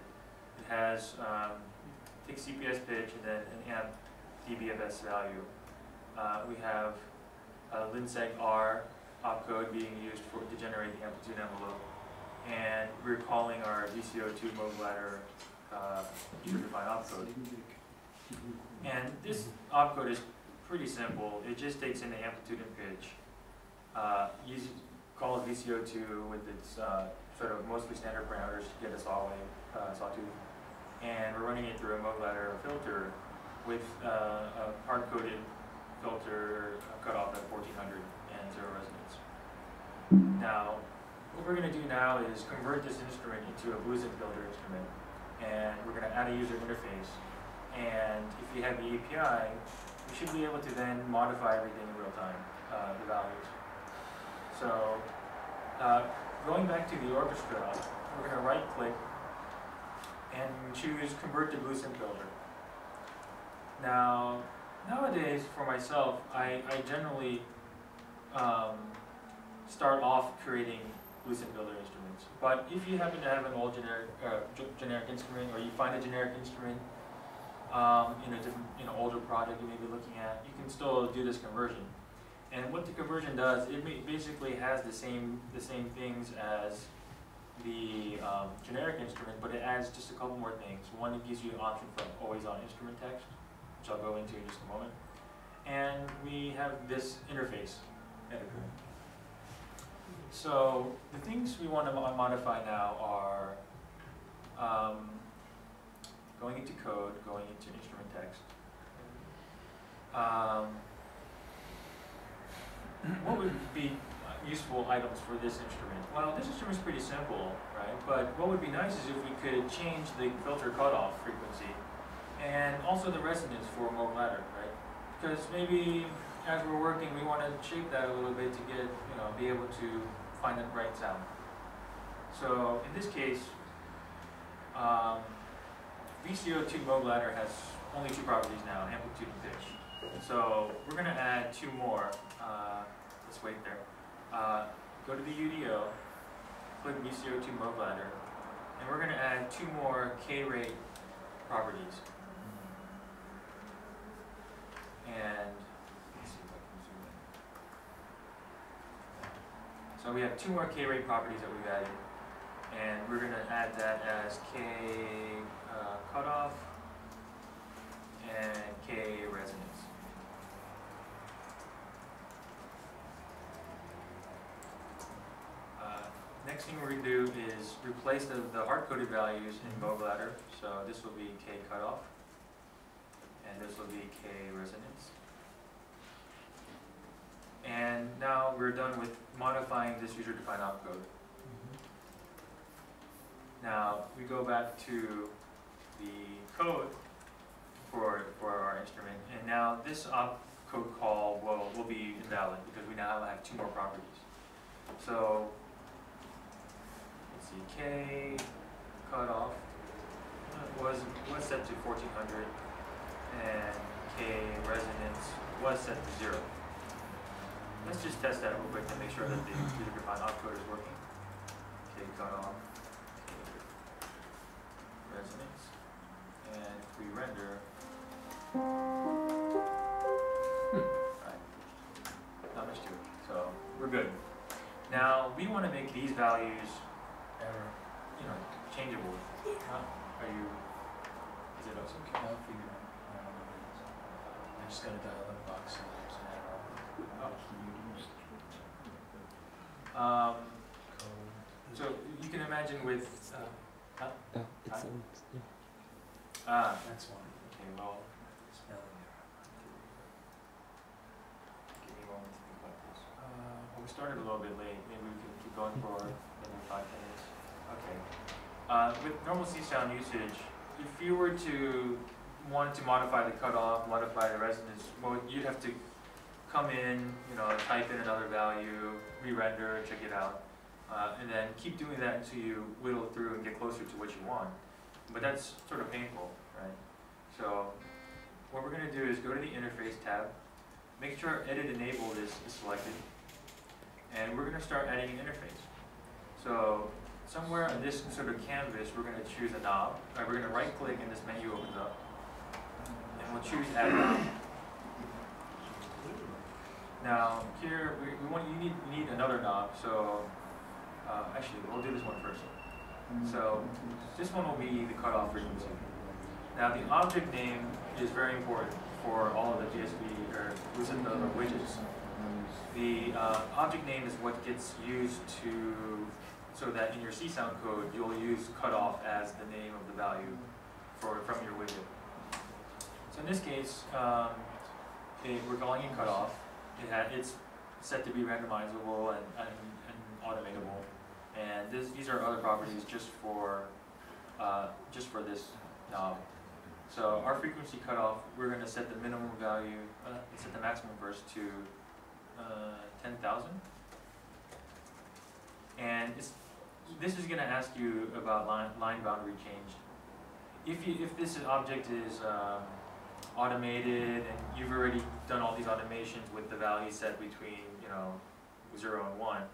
it has fixed CPS pitch and then an amp dBFS value. We have linseg R opcode being used to generate the amplitude envelope, and we're calling our VCO2 mode ladder user-defined opcode. And this opcode is pretty simple. It just takes in the amplitude and pitch, calls VCO2 with its sort of mostly standard parameters to get a sawtooth, and we're running it through a mode ladder filter with a hard-coded filter cutoff at 1400 and 0 resonance. Now, what we're going to do now is convert this instrument into a blues builder instrument, and we're going to add a user interface. And if you have the API, we should be able to then modify everything in real time, the values. So, going back to the orchestra, we're going to right-click and choose Convert to Blues Builder. Now, nowadays, for myself, I generally start off creating Blues Builder instruments. But if you happen to have an old generic instrument, or you find a generic instrument in a different, older project you may be looking at, you can still do this conversion. And what the conversion does, it basically has the same things as the generic instrument, but it adds just a couple more things. One, it gives you an option for always-on instrument text, which I'll go into in just a moment. And we have this interface editor. So the things we want to modify now are going into code, going into instrument text. What would be useful items for this instrument? Well, this instrument is pretty simple, right? But what would be nice is if we could change the filter cutoff frequency and also the resonance for mobile ladder, right? Because maybe as we're working, we want to shape that a little bit to get, be able to find the right sound. So in this case, VCO2 mobile ladder has only two properties now, amplitude and pitch. So we're going to add two more. Let's wait there. Go to the UDO, click VCO2 mobile ladder, and we're going to add two more K-rate properties. And let's see if I can zoom in. So we have two more K-rate properties that we've added, and we're going to add that as K cutoff and K resonance. Next thing we're going to do is replace the hard-coded values in mobile ladder. So this will be K cutoff, and this will be K resonance. And now we're done with modifying this user-defined opcode. Now we go back to the code for our instrument, and now this opcode call will be invalid because we now have two more properties. So let's see, K cutoff was set to 1400, and K resonance was set to 0. Let's just test that real quick to make sure that the user-defined opcode is working. K cutoff, K resonance, and if we render, right, not much to it. So we're good. Now we want to make these values, changeable. Are you? Is it okay? I'll figure it out. I just got a dialog box and there's an arrow. So you can imagine with No, it's That's one. okay, well, Spelling error. give me a moment to think about this. Well, we started a little bit late. Maybe we can keep going for maybe 5 minutes. Okay. With normal csound usage, if you were to want to modify the cutoff, modify the resonance, well, you'd have to come in, type in another value, re-render, check it out, and then keep doing that until you whittle through and get closer to what you want. But that's sort of painful, right? So what we're going to do is go to the interface tab, make sure edit enabled is selected, and we're going to start adding an interface. So somewhere on this sort of canvas, we're going to choose a knob. We're going to right click and this menu opens up, and we'll choose add knob. Now here you need another knob. So actually we'll do this one first. So this one will be the cutoff frequency. Now the object name is very important for all of the DSP or within the widgets. The object name is what gets used so that in your csound code you'll use cutoff as the name of the value from your widget. So in this case, we're calling it cutoff. It's set to be randomizable and automatable. And these are other properties just for this knob. So our frequency cutoff, we're going to set the minimum value, set the maximum first to 10,000. And this is going to ask you about line boundary change. If this object is automated and you've already done all these automations with the values set between 0 and 1,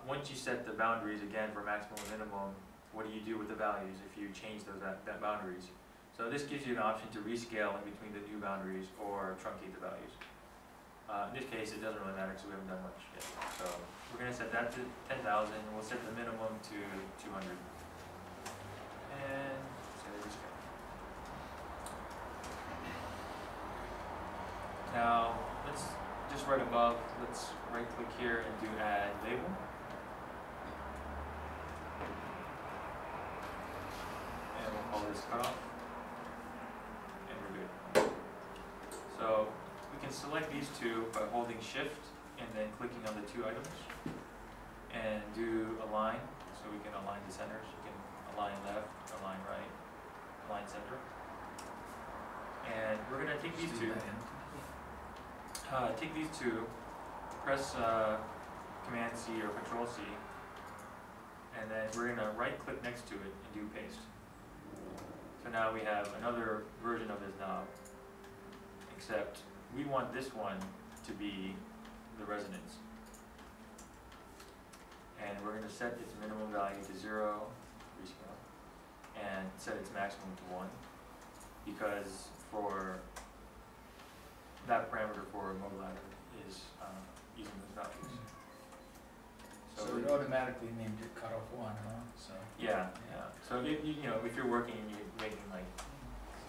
once you set the boundaries again for maximum and minimum, what do you do with the values if you change that boundaries? So this gives you an option to rescale in between the new boundaries or truncate the values. In this case, it doesn't really matter because we haven't done much yet. So we're going to set that to 10,000, and we'll set the minimum to 200. And set a rescale. Now, let's just right above, let's right click here and do add label. And we'll call this cutoff. And we're good. So we can select these two by holding shift and then clicking on the two items and do align. So we can align the centers. You can align left, align right, align center. And we're going to take these two, press Command C or Control C, and then we're going to right click next to it and do paste. So now we have another version of this knob, except we want this one to be the resonance. And we're going to set its minimum value to 0, rescale, and set its maximum to 1, because for that parameter for mode ladder is using those values. So it automatically named it cutoff 1, huh? So yeah. So if if you're working and you're making like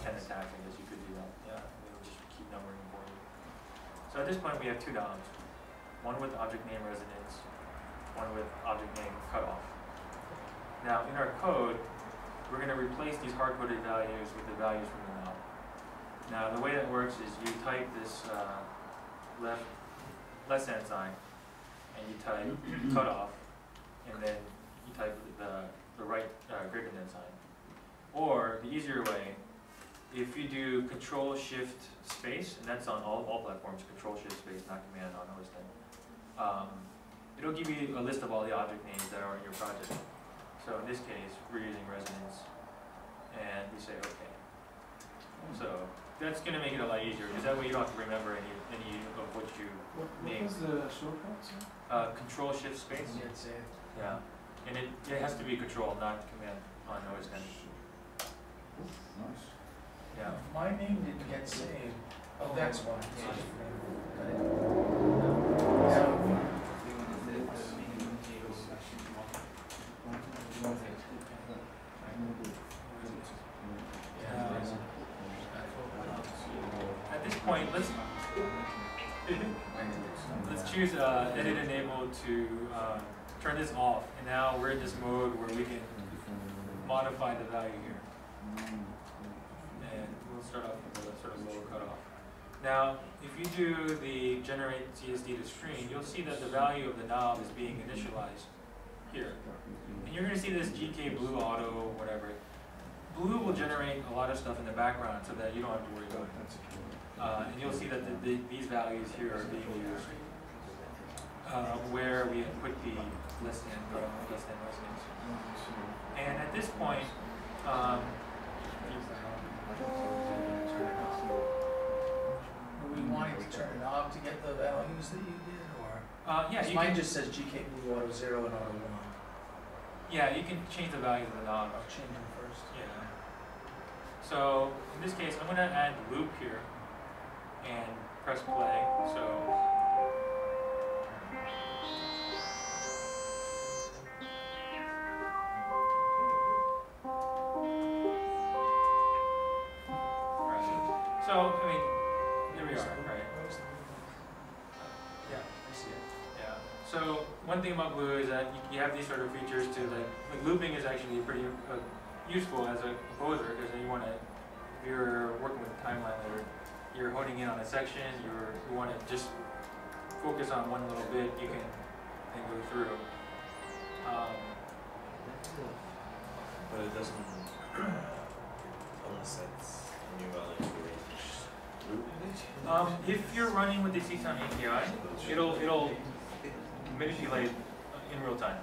10 attacks, I guess you could do that. Yeah, it'll just keep numbering for you. So at this point we have two knobs, one with object name resonance, one with object name cutoff. Now in our code, we're going to replace these hard-coded values with the values from the knob. Now the way that works is you type this less than sign, and you type cutoff, and then you type the right greater than sign. Or the easier way, if you do Control Shift space, and that's on all platforms, Control Shift space, not Command on OS X, it'll give you a list of all the object names that are in your project. So in this case, we're using resonance, and we say OK. So that's going to make it a lot easier, because that way you don't have to remember any of what you named. What was the shortcut? Control Shift space. Yeah, and it has to be Control, not Command on OS X. Nice. Yeah. My name didn't get saved. Oh, that's why. At this point, let's choose Edit Enable to turn this off, and now we're in this mode where we can modify the value here. And we'll start off with a sort of lower cutoff. Now, if you do the generate CSD to screen, you'll see that the value of the knob is being initialized here. And you're going to see this GK Blue Auto, whatever. Blue will generate a lot of stuff in the background so that you don't have to worry about it. And you'll see that these values here are being used where we put the less than resonance. And at this point, Are we wanting to turn it off to get the values that you did, or? yeah, you mine can, just says GK Blue Auto 0 and Auto 1. yeah, you can change the values of the knob. I'll change them first. Yeah. So in this case, I'm going to add loop here and press play. So. So, I mean, there we are, right? Yeah, I see it. Yeah. So, one thing about Blue is that you have these sort of features to, like looping is actually pretty useful as a composer, because you want to, if you're working with a timeline later, you're honing in on a section, you want to just focus on one little bit, you can then go through. But it doesn't, unless it's a new value. If you're running with the csound API, it'll manipulate in real time.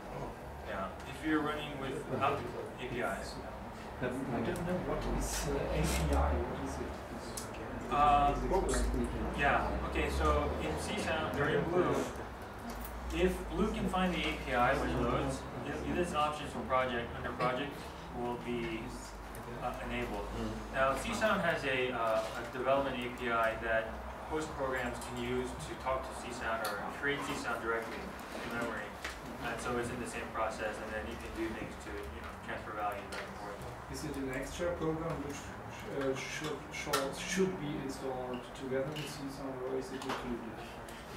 Yeah. If you're running without the APIs. I don't know what is API. What is it? Yeah. Okay. So in csound or in Blue, if Blue can find the API when it loads, this option for project under project will be enabled. Now, csound has a development API that host programs can use to talk to csound or create csound directly in memory. And so it's in the same process, and then you can do things to transfer values back and forth. Is it an extra program which should be installed together with csound, or is it included?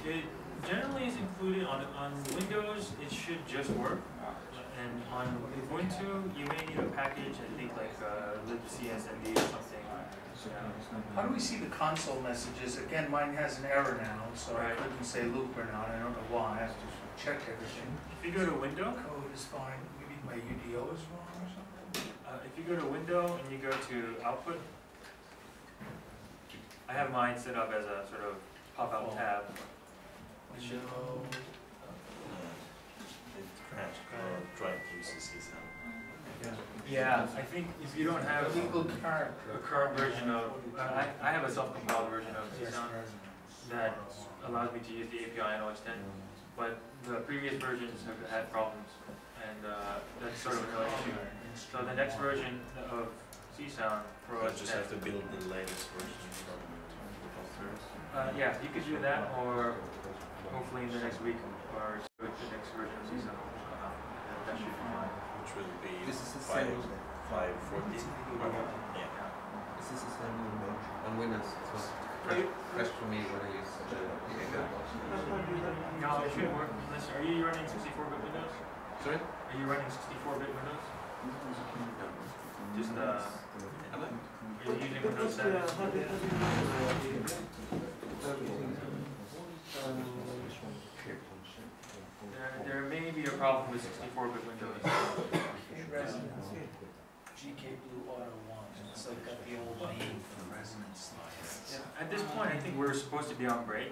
It generally is included on Windows. It should just work. And on Ubuntu, you may need a package, I think like libcsnd or something. How do we see the console messages? Again, mine has an error now, so I couldn't say loop or not. I don't know why. I have to check everything. If you go to Window, Code is fine. Maybe my UDO is wrong or something. if you go to Window and you go to Output, I have mine set up as a sort of pop-out tab. Window. It crashed or trying to use the csound. Yeah, I think if you don't have Legal card. a current version of, I have a self-compiled version of csound that allows me to use the API and extend, but the previous versions have had problems, and that's sort of another issue. So the next version of csound Pro You just have to extend, build the latest version from the yeah, you could do that, or hopefully in the next week, or the next version of csound will come out, and that should be fine. which will be This is the 5.14. Yeah. This is the same on Windows. It was fresh for me when I used the No, it should work, unless, are you running 64-bit Windows? Sorry? Are you running 64-bit Windows? Just, Am I? are you using Windows 7? There may be a problem with 64-bit Windows. Resonance. GK Blue Auto 1. It's like got the old name for the resonance slides. At this point, I think we're supposed to be on break.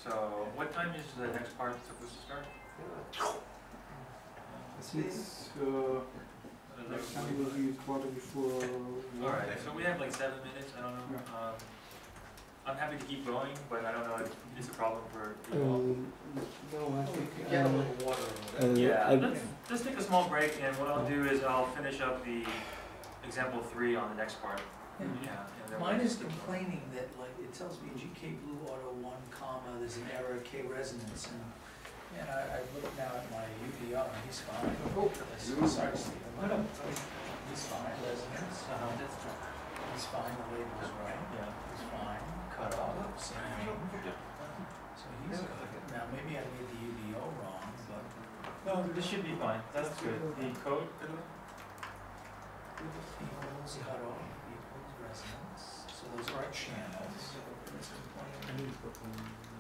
So, what time is the next part supposed to start? It's next time will be quarter before. Alright, so we have like 7 minutes, I don't know. I'm happy to keep going, but I don't know if it's a problem for you all. No, I think. Get a little water. Yeah, let's take a small break, and what I'll do is I'll finish up the example 3 on the next part. Yeah. Yeah. And then Mine we'll- is complaining that, like, it tells me GK Blue Auto 1, comma, there's an error, K resonance, and I look now at my UVR, and he's fine. Oh, sorry, Steve. He's fine, resonance. He's fine, the label's right. Yeah. He's fine, cut off, same name. So he's good. Now, maybe I made the UVO wrong, but. No, this should be fine. That's good. The code? Equals cutoff, equals resonance, so those are our channels.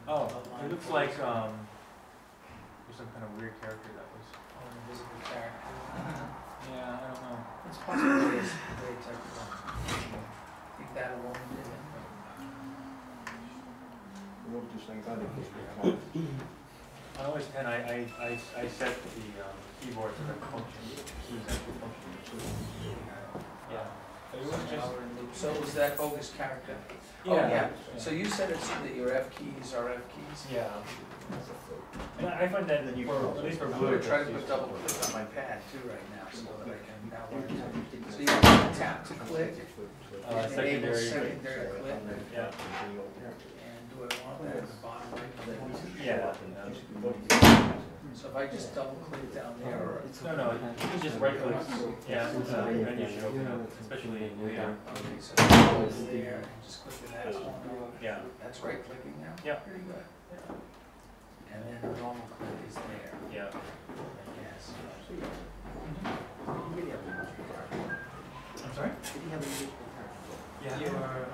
Oh, it looks like there's some kind of weird character that was. Oh, an invisible character. Yeah, I don't know. It's possibly very technical. Think that alone did it. What did you say about it? On OS 10, I set the keyboard to the function, keys actual function. Yeah. But it was just. So was that August character? Oh, yeah. So you said it's that your F keys are F keys? Yeah. And I find that at least for I'm Blue. gonna try to put double click on my pad too right now, so that I can now learn to. So you want to tap to click, enable Secondary. secondary click, Yeah. and do I want that at the bottom right of the corner? Yeah. So if I just double click down there, or. No, you just right click. Yeah, and you should open up, especially later. Okay, so go there, and just click that corner. Yeah. That's right clicking now? Yeah. Very good. And then the normal click is there, Yeah. I guess. I'm sorry? Yeah. You are.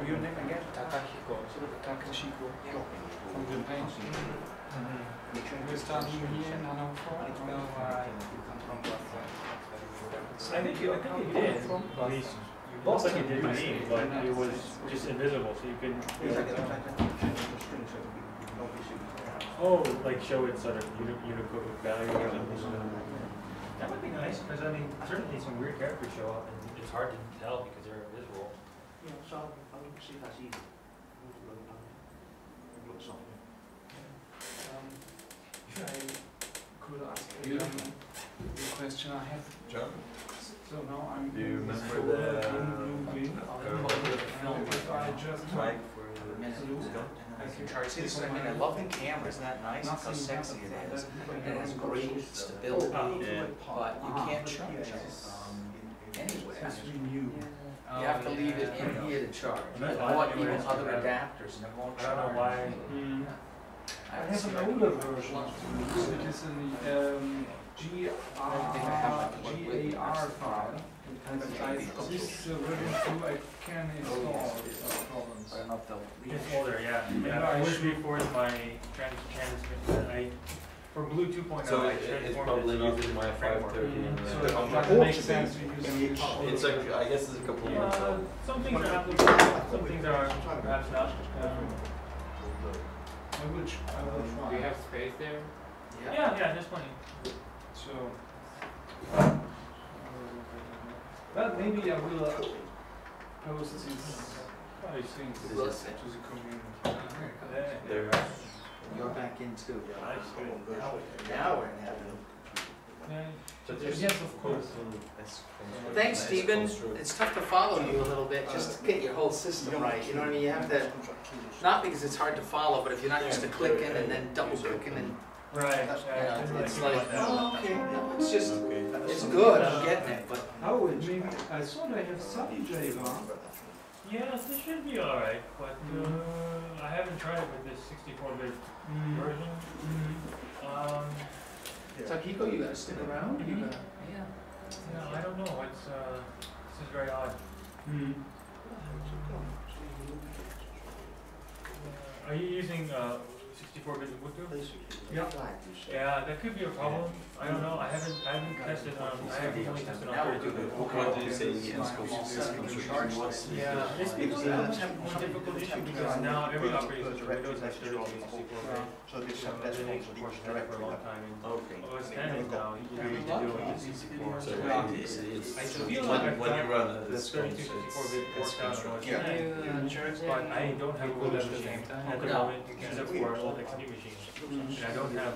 Your name again? Takahiko. Takahiko. From Japan. We're starting here in Hannover. I think you did, at least. Looks like it did to me, but it was just invisible, so you couldn't. Oh, like show it sort of Unicode value or something. That would be nice, because I mean, certainly some weird characters show up, and it's hard to tell because they're invisible. If I could ask You- a question I have. John? So now I'm. Do you remember for the movie. Film. If I just Mike for the Minute. I can Charge. See, this is, I mean, I love the camera, isn't that nice? How sexy it is. It has great stability, Yeah. but you can't charge it anywhere. It's renewed. You have to leave it in here to charge. Yeah. I bought even other adapters and it won't I charge. don't know why. I have an older version. It is in the GAR file. And this version 2 I can install without problems. I don't know if they'll leave It's it. older, yeah. Yeah, I I wish should- before my transmit, For Blue 2.0, So I it's transformed probably it to using my framework. 530 So and it contract doesn't ought make to sense be. to use it's like, I guess it's a couple of months old. Some things are applicable, some things are perhaps not. I will try. Do you have space there? Yeah, there's plenty. So, well, maybe I will post these things to the community. There. You're back in too. Nice, good. Now we're in heaven. Yes, of course. Thanks, Stephen. It's tough to follow you a little bit, just to get your whole system right. You know what I mean? You have to, not because it's hard to follow, but if you're not used to clicking and then double clicking and, Right. it's like, oh, okay, no, it's just, it's good, I'm getting it, but. Oh, and maybe, I thought I have some Java. Yeah, this should be alright, but I haven't tried it with this 64-bit version. Takiko, you gotta stick around? You gotta, yeah. No, I don't know. It's this is very odd. Are you using 64-bit Ubuntu? Yeah. Yeah, that could be a problem. I don't know. I haven't tested on. I haven't only tested on 32-bit. What do you say the instruction was? Yeah, it's become a more difficult issue because now every operating system, Windows has 32 and 64-bit. So this So they've been supporting that for a long time. Okay. OS 10 is now you need to do it with 64. So I it's feel like when you run the 32, 64-bit works out on OS 10, but I don't have a Windows machine at the moment except for an old XP machine. And I don't have,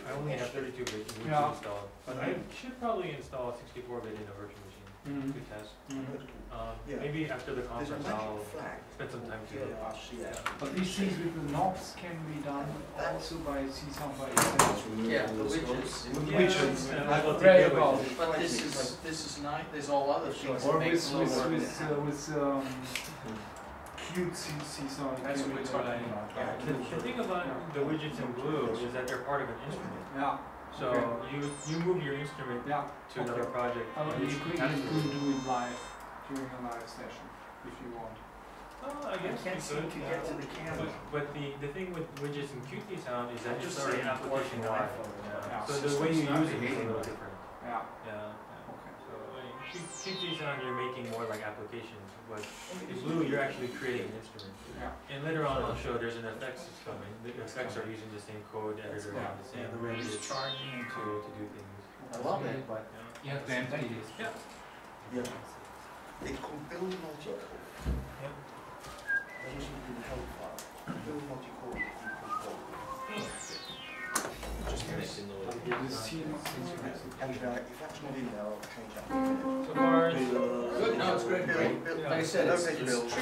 I only have 32-bit Ubuntu installed. But I should probably install 64-bit in a virtual machine to test. Maybe after the conference I'll spend some time to do it. But these things with the knobs can be done also by csound by extension. Yeah, the widgets. With widgets. I will take Very care of well. it. But this is nice, there's all other things Or that make it a little more. with cute csound. That's what it's called. The thing about the widgets in Blue is that they're part of an instrument. Yeah. So you move your instrument to another project. You could do it live during a live session if you want. I guess can't you seem could. to get to the camera. But the thing with widgets and Qt sound is that it's just already saying application working wide. Yeah. So the way you use it is a little different. Yeah. Yeah. Okay. So Qt sound you're making more like applications, but in Blue you're actually creating an instrument. Yeah. And later on I'll show there's an effects coming. The effects are using the same code editor and the same widgets to do things. I love it, but. You have to empty this. Yeah. It's called build multi-core. Yep. That is in the help file. Build multi-core. Just making And if that's not in there, I'll change that. So far, Good, no, it's great. Like I said, it's build,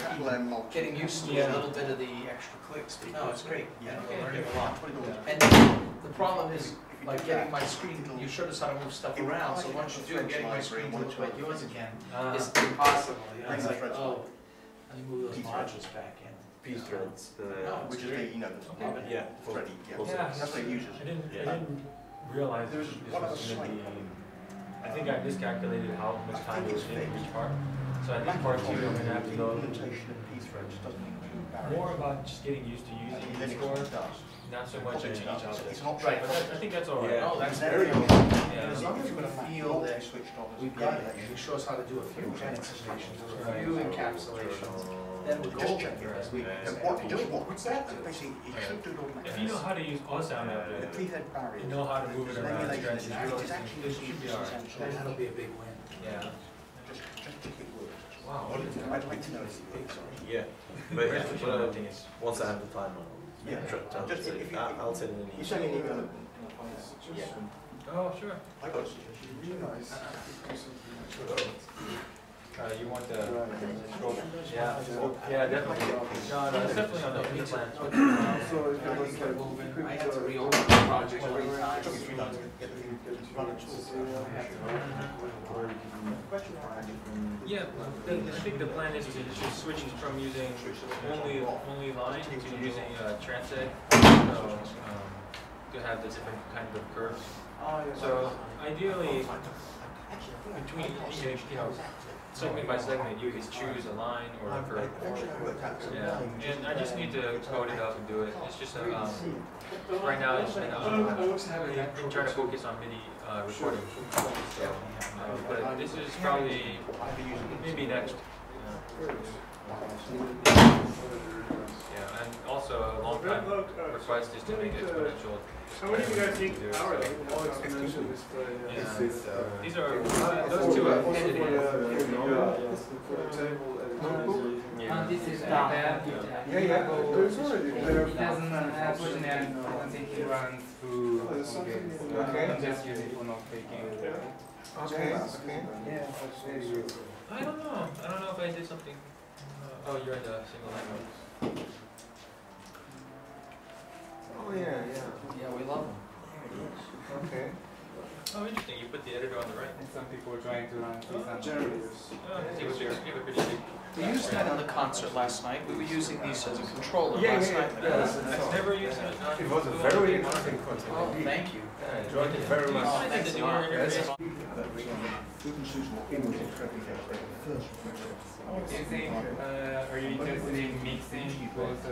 getting used to a little bit of the extra clicks, but no, it's great. Yeah. You're learning a lot. And the problem is, like getting my screen, you showed us how to move stuff around, so once you do, getting my screen to look like yours again is impossible. You know, it's like, oh, how do you move those modules back in? P-threads. which is the, Yeah. thready, Yeah. That's what it uses. I didn't realize There's this one was other going to site. be. I think I miscalculated how much time it was in each part. So I think part 2 I'm going to have to go Implementation of P-threads doesn't include barriers. more about just getting used to using Then the it score, does. not so much in each object. It's not Right, But I think that's alright. Yeah. Oh, that's very very good. good. Yeah. As long as we feel that switched on. we've got it, you show us how to do a few translations, a few encapsulations, then we'll Just go check there it. as we. What's that? Basically, it should do it automatically. If you know how to use csound out The there, pre-head barriers. you know how to move it around, stretch it, It's those things, actually this should be alright. That'll be a big win. Yeah. Just check it works. Wow. I'd like to know if it works. Yeah. But once I have the time, I'll Yeah. Just if you- I'll send an You send me an email. Oh, sure. I got it. You want the scroll? Yeah, yeah, definitely. No, no, it's definitely on the plan. I had to reopen the project 3 times. Yeah, I think the plan is to just switch from using only line to using transect, so, to have the different kinds of curves. So ideally, between, you know, segment by segment, you can choose a line or a curve. Yeah, and I just need to code it up and do it. It's just right now it's been trying to focus on MIDI recording. So, but this is probably maybe next. Yeah, and also a long time request is to make exponential. How many of you guys think hourly? Yeah. These are those two are edited. This is done. Yeah. There's already there. It doesn't, unfortunately, I don't think it runs through. Okay. I'm just using it for note taking. Okay. I don't know. I don't know if I did something. Oh, you're in the single line. Oh yeah. Yeah, we love them. Okay. Oh, interesting. You put the editor on the right. And some people are trying to run csound. Generators. You have a pretty big. We used that in the concert last night. We were using these as a controller last night. I've never used it. It was a very interesting concert. Oh, thank you. I enjoyed it very much. I think the newer interface. Do you think, are you interested in mixing both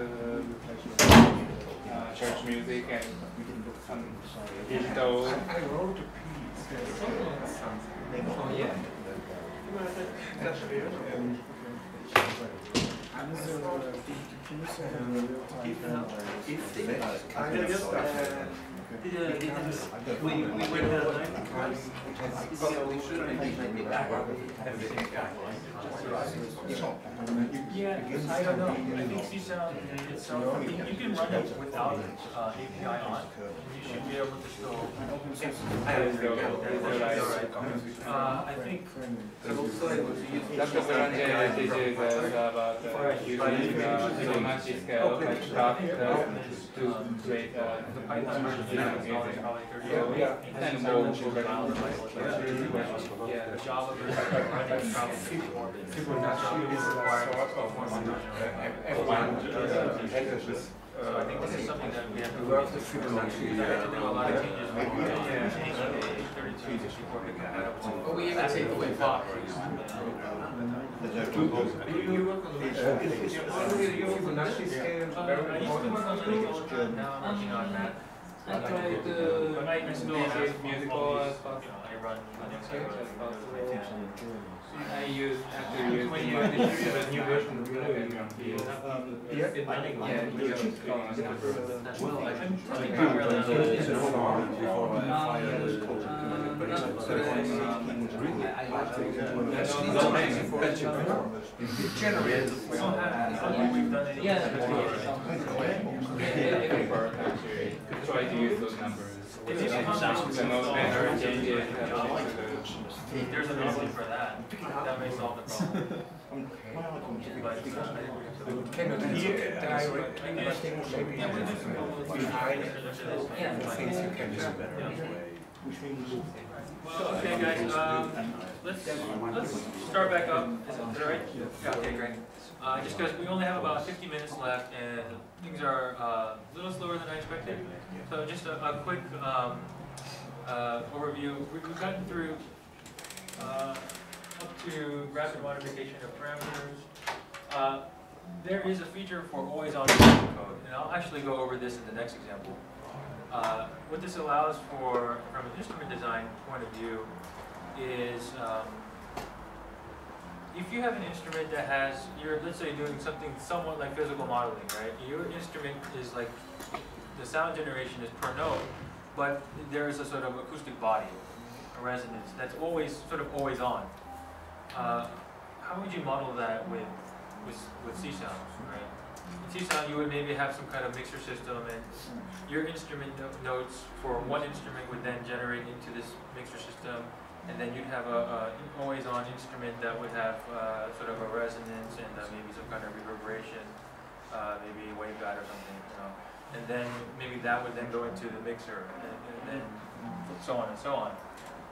church music and some digital? I wrote a piece. Oh yeah. Yeah, I don't know. I think csound itself, I think you can run it without API on. You should be able to still. I think. That's what we run the teaches us about using Fibonacci scale and graph to create The Python version is probably 30. So yeah, and more over The Java version running probably Fibonacci is required so I think this is something that we have to work with Fibonacci. We have to do a lot of changes with 32, 64 bit compatible. But we even take away Bob. You work on Fibonacci scale. I used to work on Linux, now I'm working on that. I tried to make it musical as possible. I run Linux. I use after using the new version of try to use those numbers. The most better changes. There's an option for that. That may solve the problem. Okay, guys. Let's start back up. Is that right? Yeah. Okay, great. Just because we only have about 50 minutes left, and things are a little slower than I expected. So just a quick overview. We've gotten through up to rapid modification of parameters. There is a feature for always on code, and I'll actually go over this in the next example. What this allows for, from an instrument design point of view, is if you have an instrument that has, let's say doing something somewhat like physical modeling, right? Your instrument is like, the sound generation is per note, but there is a sort of acoustic body, a resonance, that's always, sort of always on. How would you model that with csound, right? In csound, you would maybe have some kind of mixer system, and your instrument notes for one instrument would then generate into this mixer system, and then you'd have a always-on instrument that would have sort of a resonance and maybe some kind of reverberation, maybe a waveguide or something, you know. And then maybe that would then go into the mixer, and then so on and so on.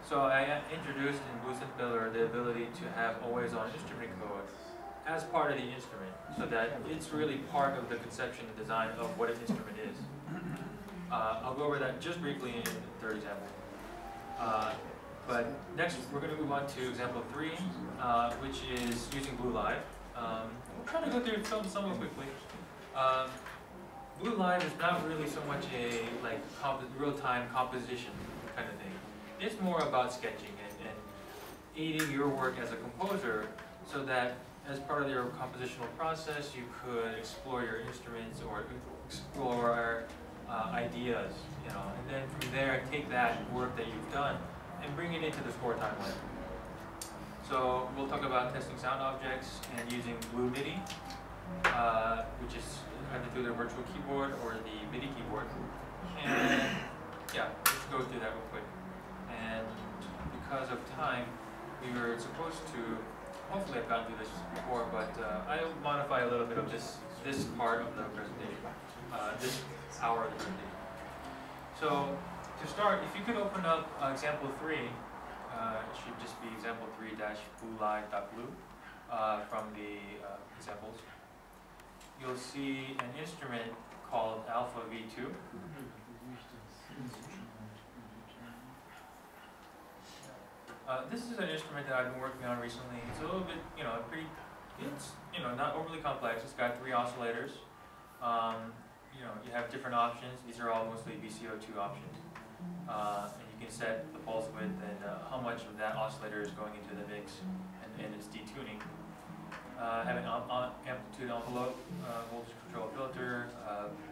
So I introduced in Boost and Filler the ability to have always-on instrument code as part of the instrument, so that it's really part of the conception and design of what an instrument is. I'll go over that just briefly in the third example. But next, we're going to move on to example 3, which is using Blue Live. We'll try to go through film somewhat quickly. Blue Live is not really so much a real-time composition kind of thing. It's more about sketching and aiding your work as a composer, so that as part of your compositional process, you could explore your instruments or explore ideas, and then from there take that work that you've done and bring it into the score timeline. So we'll talk about testing sound objects and using Blue MIDI, which is either through the virtual keyboard or the MIDI keyboard. And yeah, let's go through that real quick. And because of time, we were supposed to, hopefully I've gone through this before, but I'll modify a little bit of this part of the presentation, this hour of the presentation. So to start, if you could open up example 3, it should just be example 3-bluelive.blue from the examples. You'll see an instrument called Alpha V2. This is an instrument that I've been working on recently. It's a little bit, it's not overly complex. It's got 3 oscillators. You have different options. These are all mostly VCO2 options. And you can set the pulse width and how much of that oscillator is going into the mix and its detuning. Have an amplitude envelope, voltage control filter,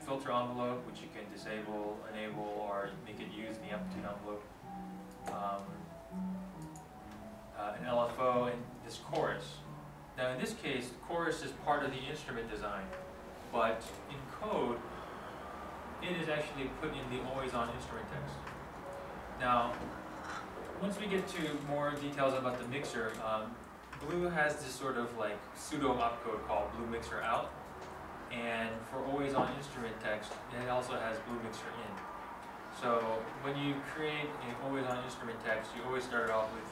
filter envelope, which you can disable, enable, or make it use the amplitude envelope. An LFO, and this chorus. Now in this case, the chorus is part of the instrument design, but in code, it is actually put in the always-on instrument text. Now, once we get to more details about the mixer, Blue has this sort of like pseudo opcode called Blue Mixer Out, and for always-on instrument text, it also has Blue Mixer In. So when you create an always-on instrument text, you always start off with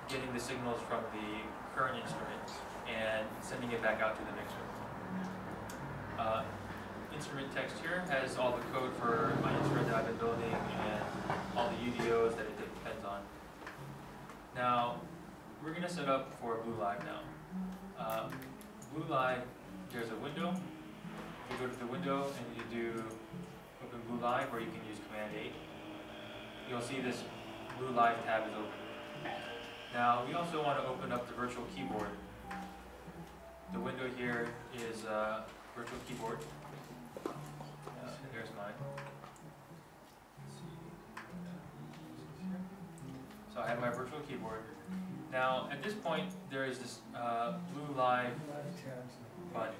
getting the signals from the current instrument and sending it back out to the mixer. Instrument text here has all the code for my instrument that I've been building and all the UDOs that it depends on. Now, we're going to set up for Blue Live now. Blue Live, there's a window. You go to the window and you do open Blue Live, or you can use Command 8. You'll see this Blue Live tab is open. Now, we also want to open up the virtual keyboard. The window here is virtual keyboard. Here's mine. So I have my virtual keyboard. Now, at this point, there is this Blue Live button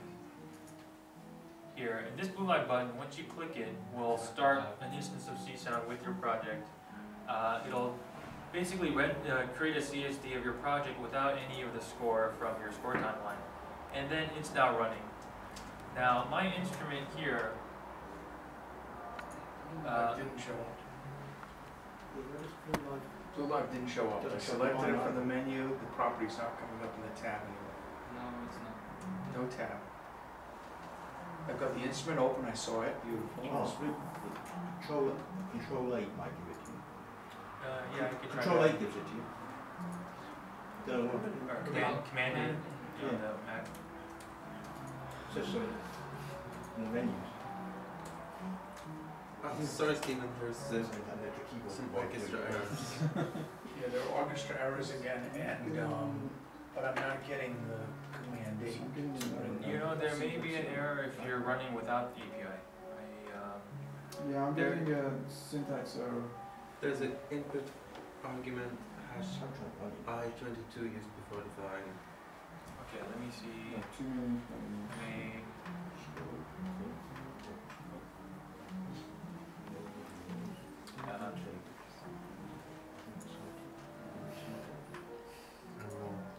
here. And this Blue Live button, once you click it, will start an instance of csound with your project. It'll basically create a CSD of your project without any of the score from your score timeline. And then it's now running. Now, my instrument here didn't show up. Blue Live didn't show up. I selected it from the menu. The property's not coming up in the tab anymore. No, it's not. No tab. I've got the instrument open. I saw it. Beautiful. Control 8 might give it to you. Yeah, you can try Control that. 8 gives it to you. Don't know. Or Command 8 on the Mac. So in the menus. Sorry, Stephen, there's And the keyboard. some orchestra errors. Yeah, there are orchestra errors again, and but I'm not getting the Command 8. There may be an error if you're running without the API. Yeah, I'm There- getting a syntax error. There's an input argument hash I22 used before defining. Okay, let me see. 2 minutes. May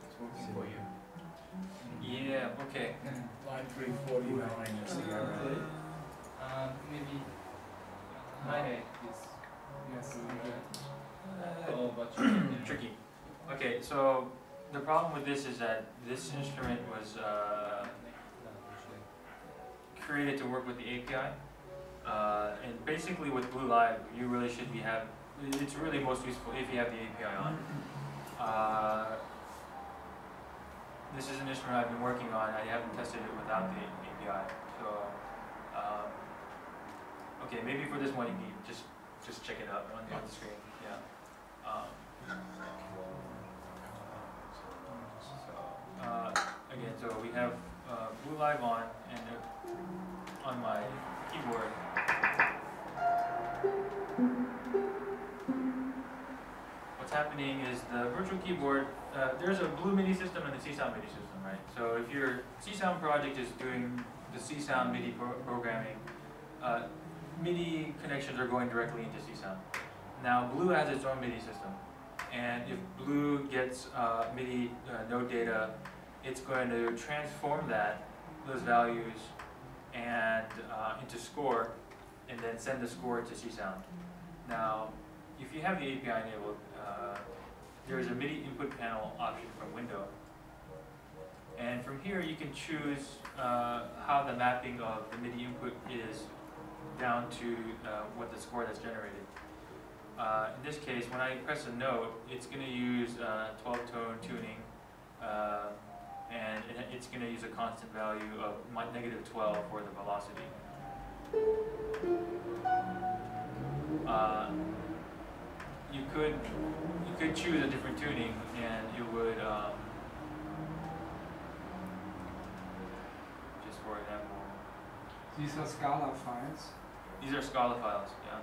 it's working for you. Yeah. Okay. Line 349 is the error. Maybe hi yes. Oh, but Tricky. Okay, so the problem with this is that this instrument was created to work with the API, and basically with Blue Live, you really should it's really most useful if you have the API on. This is an instrument I've been working on. I haven't tested it without the API. So, okay, maybe for this one you need just check it out on the screen. Yeah. Again, so we have Blue Live on, and on my keyboard. What's happening is the virtual keyboard, there's a Blue MIDI system and a csound MIDI system, right? So if your csound project is doing the csound MIDI programming, MIDI connections are going directly into csound. Now Blue has its own MIDI system, and if Blue gets MIDI node data, it's going to transform those values and into score, and then send the score to csound. Now, if you have the API enabled, there is a MIDI input panel option from Window, and from here you can choose how the mapping of the MIDI input is down to what the score that's generated. In this case, when I press a note, it's going to use 12-tone tuning, and it's going to use a constant value of -12 for the velocity. You could choose a different tuning, and it would just for example. These are Scala files. These are Scala files, yeah.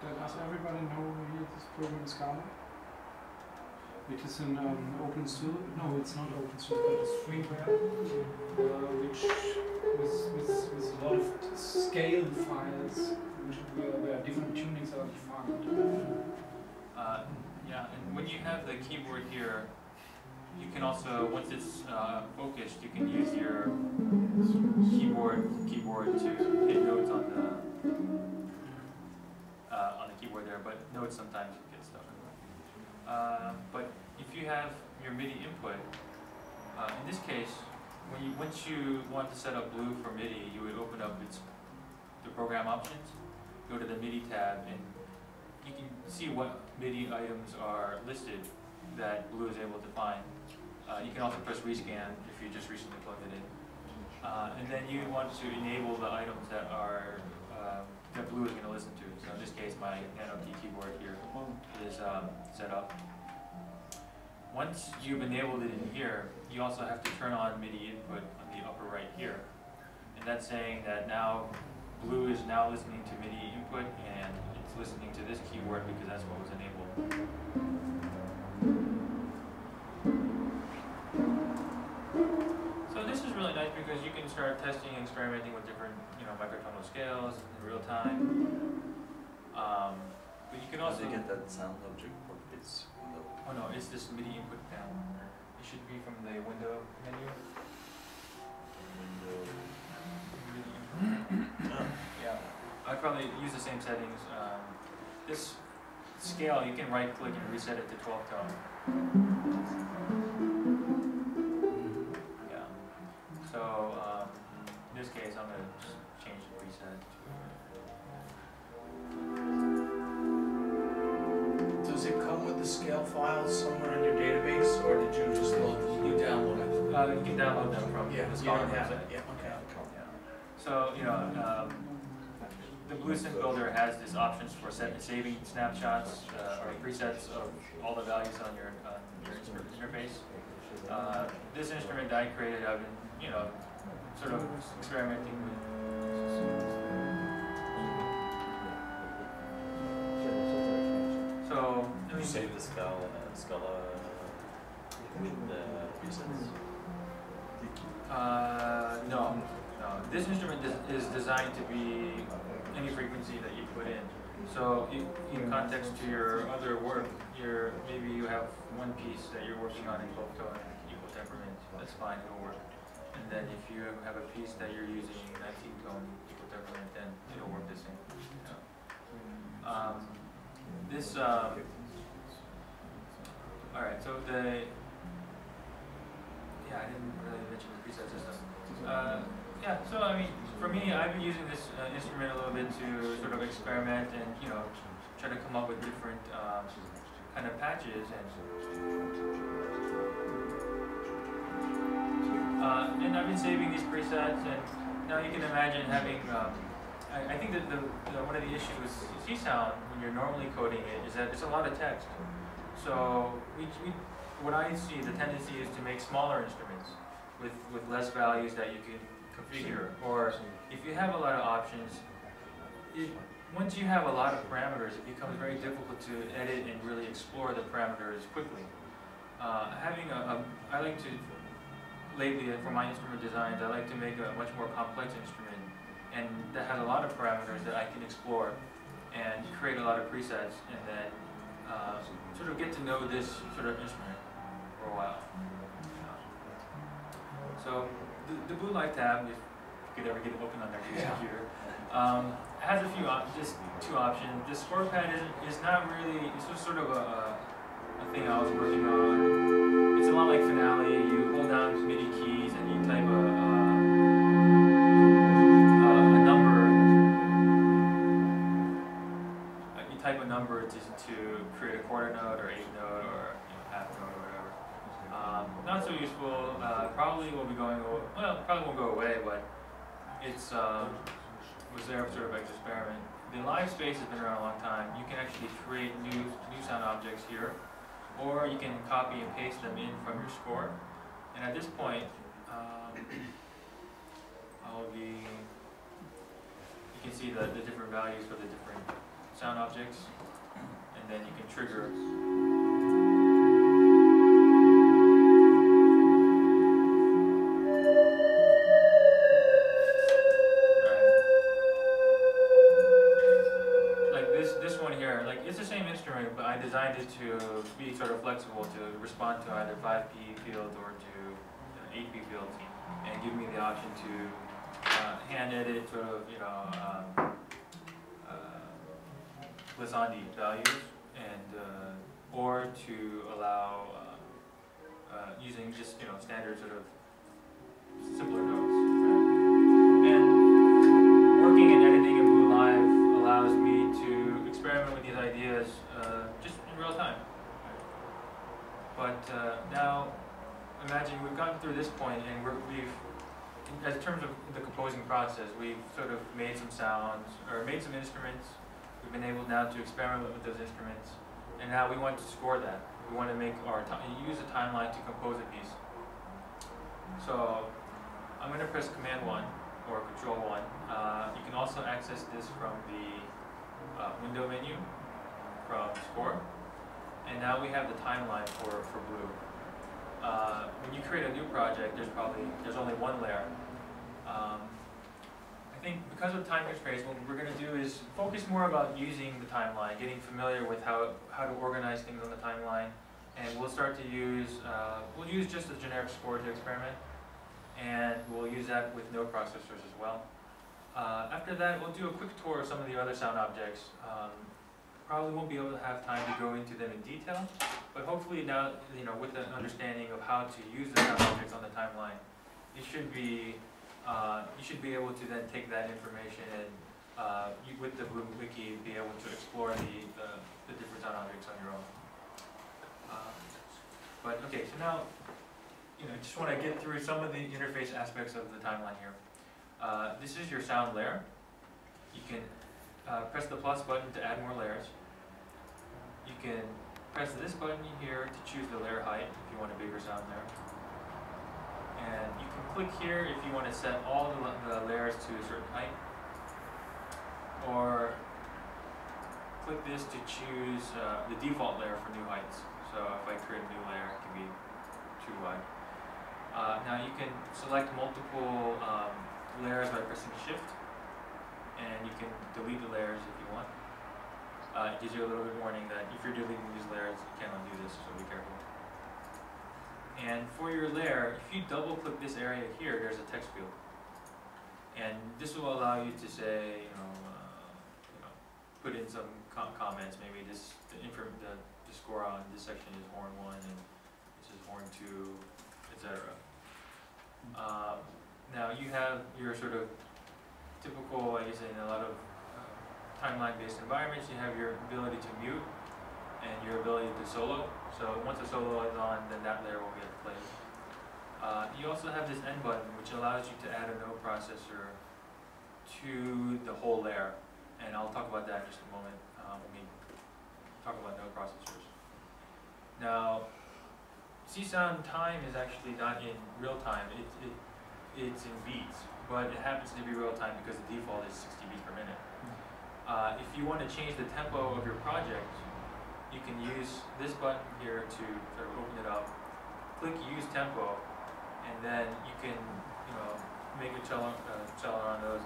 Does everybody know here this program Scala? It is an open source. No, it's not open source, but it's freeware, which with a lot of scale files, where different tunings are defined. Yeah, and when you have the keyboard here, you can also, once it's focused, you can use your keyboard to hit notes on the keyboard there, but notes sometimes you get stuck. But if you have your MIDI input, in this case, once you want to set up Blue for MIDI, you would open up the program options, go to the MIDI tab, and you can see what MIDI items are listed that Blue is able to find. You can also press rescan if you just recently plugged it in. And then you want to enable the items that are that Blue is going to listen to. So in this case, my Nano keyboard here is set up. Once you've enabled it in here, you also have to turn on MIDI input on the upper right here. And that's saying that now Blue is now listening to MIDI input, and it's listening to this keyboard because that's what was enabled. So this is really nice because you can start testing and experimenting with different, microtonal scales in real time. But you can also get that sound object for this window. Oh no, it's this MIDI input panel. It should be from the window menu. Yeah, I'd probably use the same settings. This scale, you can right click and reset it to 12-tone. Yeah. So in this case, I'm going to just change the preset to Does it come with the scale files somewhere in your database, or did you just you download it? you can download them from the Scala website. Yeah, okay. Yeah. So, the Blue Synth Builder has these options for saving snapshots or presets of all the values on your interface. This instrument that I created, I've been, sort of experimenting with. So, You save the Scala with the presets? No. This instrument is designed to be any frequency that you put in. So in context to your other work, maybe you have one piece that you're working on in 12-tone equal temperament. That's fine, it'll work. And then if you have a piece that you're using 19-tone equal temperament, then it'll work the same. All right. So I didn't really mention the preset system. Yeah, so I mean, for me, I've been using this instrument a little bit to sort of experiment and, try to come up with different kind of patches and I've been saving these presets, and now you can imagine having. I think that one of the issues with csound when you're normally coding it is that it's a lot of text. So what I see the tendency is to make smaller instruments with less values that you can configure. Or if you have a lot of options, once you have a lot of parameters, it becomes very difficult to edit and really explore the parameters quickly. I like to, lately for my instrument designs, I like to make a much more complex instrument and that has a lot of parameters that I can explore and create a lot of presets and then sort of get to know this sort of instrument for a while. So the Blue Light tab, if you could ever get it open on their computer, has a few, just two options. The score pad is not really, it's just sort of a thing I was working on. It's a lot like Finale. You hold down MIDI keys and you type a number. You type a number to create a quarter note or eighth note or half note or whatever. Not so useful. Probably will be going away. Well, probably won't go away, but it's was there sort of an experiment. The live space has been around a long time. You can actually create new sound objects here, or you can copy and paste them in from your score. And at this point, you can see the different values for the different sound objects, and then you can trigger. But I designed it to be sort of flexible to respond to either 5P fields or to 8P fields, and give me the option to hand edit sort of glissandi values, and or to allow using just standard sort of simpler notes. Right? And working and editing in Blue Live allows me to experiment with these ideas just in real time. But now, imagine we've gotten through this point, and in terms of the composing process, we've sort of made some sounds, or made some instruments. We've been able now to experiment with those instruments, and now we want to score that. We want to make use a timeline to compose a piece. So I'm going to press Command 1 or Control 1. You can also access this from the window menu from Score, and now we have the timeline for Blue. When you create a new project, there's only one layer. I think because of time constraints, what we're going to do is focus more about using the timeline, getting familiar with how to organize things on the timeline, and we'll start to use we'll use just a generic score to experiment, and we'll use that with no processors as well. After that, we'll do a quick tour of some of the other sound objects. Probably won't be able to have time to go into them in detail, but hopefully now, with an understanding of how to use the sound objects on the timeline, you should be able to then take that information and with the Blue Wiki, be able to explore the different sound objects on your own. But okay, so now, just want to get through some of the interface aspects of the timeline here. This is your sound layer. You can press the plus button to add more layers. You can press this button here to choose the layer height if you want a bigger sound layer. And you can click here if you want to set all the layers to a certain height. Or click this to choose the default layer for new heights. So if I create a new layer, it can be too wide. Now you can select multiple layers by pressing Shift, and you can delete the layers if you want. It gives you a little bit warning that if you're deleting these layers, you can't undo this, so be careful. And for your layer, if you double click this area here, there's a text field. And this will allow you to say, put in some comments, maybe the score on this section is horn 1 and this is horn 2, etc. Now you have your sort of typical, I guess in a lot of timeline-based environments, you have your ability to mute and your ability to solo. So once a solo is on, then that layer will get played. You also have this end button, which allows you to add a node processor to the whole layer. And I'll talk about that in just a moment when we talk about node processors. Now, csound time is actually not in real time. It's in beats, but it happens to be real time because the default is 60 beats per minute. If you want to change the tempo of your project, you can use this button here to sort of open it up. Click Use Tempo, and then you can, make a accelerandos,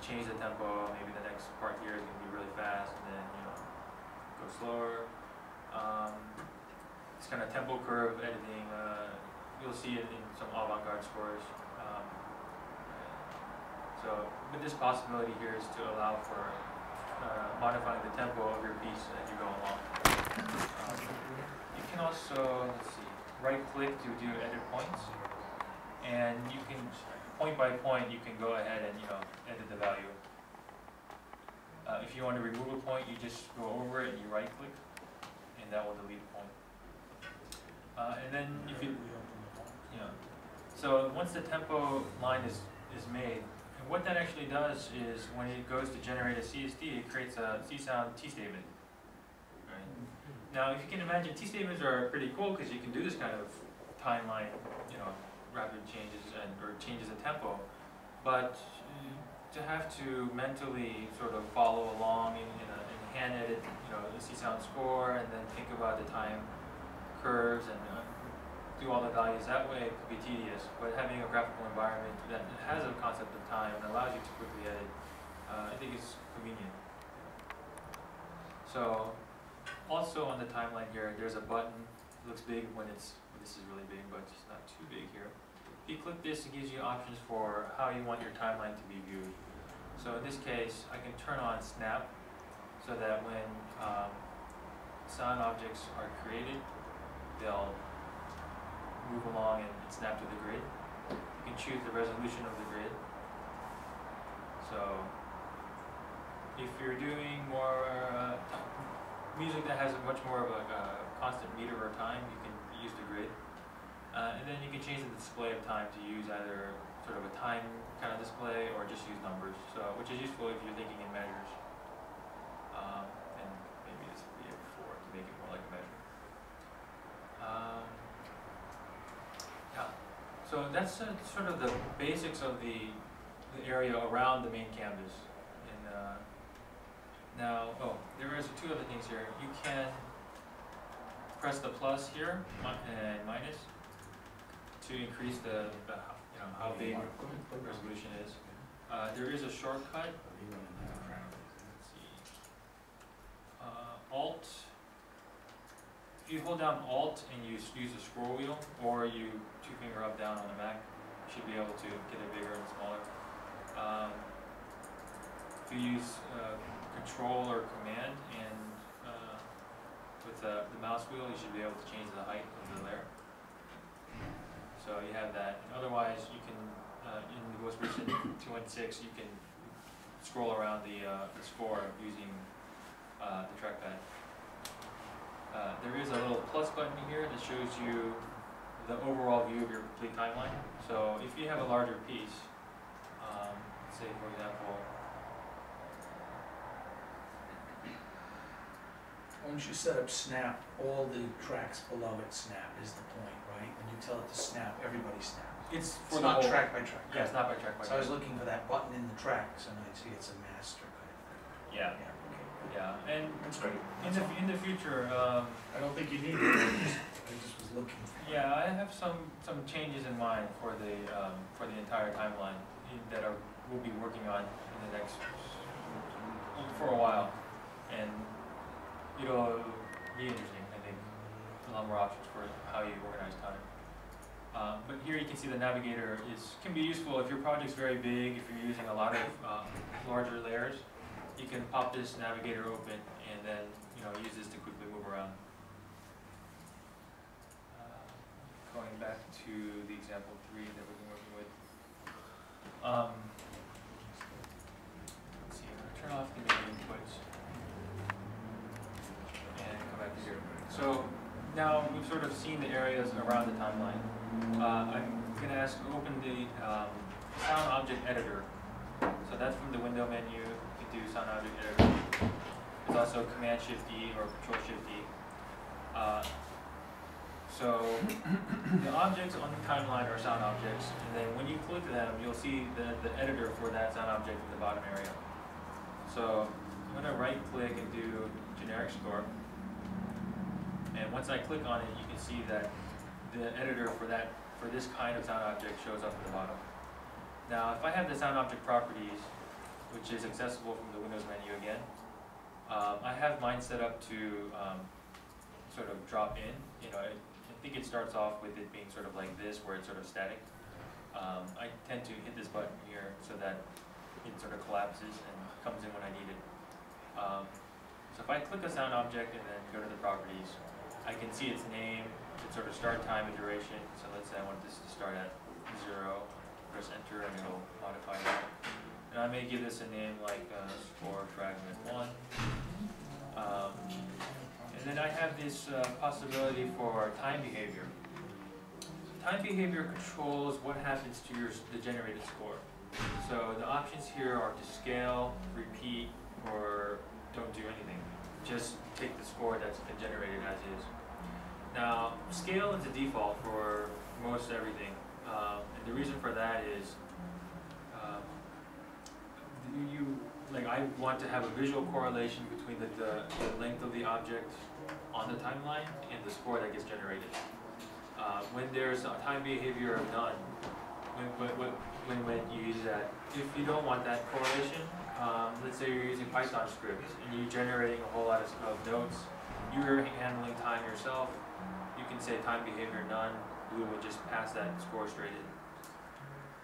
change the tempo. Maybe the next part here is going to be really fast, and then go slower. It's kind of tempo curve editing. You'll see it in some avant-garde scores. But this possibility here is to allow for modifying the tempo of your piece as you go along. You can also, right-click to do edit points, and you can, point by point, you can go ahead and edit the value. If you want to remove a point, you just go over it and you right-click, and that will delete a point. And then if you, so once the tempo line is made, and what that actually does is when it goes to generate a CSD, it creates a csound T statement. Right? Now, if you can imagine, T statements are pretty cool because you can do this kind of timeline, rapid changes or changes in tempo. But to have to mentally sort of follow along in hand edit, the csound score, and then think about the time curves and do all the values that way, it could be tedious. But having a graphical environment that has a concept of time and allows you to quickly edit, I think is convenient. So, also on the timeline here, there's a button. It looks big when this is really big, but it's not too big here. If you click this, it gives you options for how you want your timeline to be viewed. So in this case, I can turn on snap so that when sound objects are created, they'll move along and snap to the grid. You can choose the resolution of the grid. So if you're doing more music that has much more of a constant meter or time, you can use the grid. And then you can change the display of time to use either sort of a time kind of display or just use numbers, which is useful if you're thinking in measures. And maybe this would be a 4 to make it more like a measure. Yeah. So that's sort of the basics of the area around the main canvas. And now, there is 2 other things here. You can press the plus here and minus to increase the how big the resolution is. There is a shortcut. Let's see. Alt. If you hold down Alt and you use the scroll wheel, or you 2-finger up down on the Mac, you should be able to get it bigger and smaller. If you use Control or Command and with the mouse wheel, you should be able to change the height of the layer. So you have that. And otherwise, you can, in the most recent 2.6, you can scroll around the score using the trackpad. There is a little plus button here that shows you the overall view of your complete timeline. So if you have a larger piece, let's say for example, once you set up snap, all the tracks below it snap is the point, right? When you tell it to snap, everybody snaps. it's It's not track by track. Yeah, it's not by track by So I was track. looking for that button in the tracks, and I see it's a master kind of thing. Yeah, Yeah, okay. yeah, and That's great. in the future, I don't think you need it, I just was looking for it. yeah, I have some changes in mind for the entire timeline that we'll be working on in the next for a while, and it'll be interesting. I think a lot more options for how you organize time. But here you can see the navigator can be useful if your project's very big. If you're using a lot of larger layers, you can pop this navigator open and then use this to quickly move around. Going back to the example 3 that we've been working with. Let's see here. off the main inputs and come back to here. So now we've sort of seen the areas around the timeline. I'm going to open the sound object editor. So that's from the window menu. You can do sound object editor. There's also Command Shift E or Control Shift E. So the objects on the timeline are sound objects, and then when you click them, you'll see the editor for that sound object in the bottom area. So I'm going to right click and do generic score. And once I click on it, you can see that the editor for this kind of sound object shows up at the bottom. Now, if I have the sound object properties, which is accessible from the Windows menu again, I have mine set up to sort of drop in. You know, I think it starts off with it being sort of like this, where it's sort of static. I tend to hit this button here so that it sort of collapses and comes in when I need it. So if I click a sound object and then go to the properties, I can see its name, its sort of start time and duration. So let's say I want this to start at 0. Press enter and it'll modify that. And I may give this a name like score fragment 1. And then I have this possibility for time behavior. Time behavior controls what happens to the generated score. So the options here are to scale, repeat, or don't do anything. Just take the score that's been generated as is. Now, scale is the default for most everything. And the reason for that is I want to have a visual correlation between the length of the object on the timeline and the score that gets generated. When there's a time behavior of none, when you use that, if you don't want that correlation, let's say you're using Python scripts and you're generating a whole lot of notes, you're handling time yourself, you can say time behavior none, Blue will just pass that score straight in.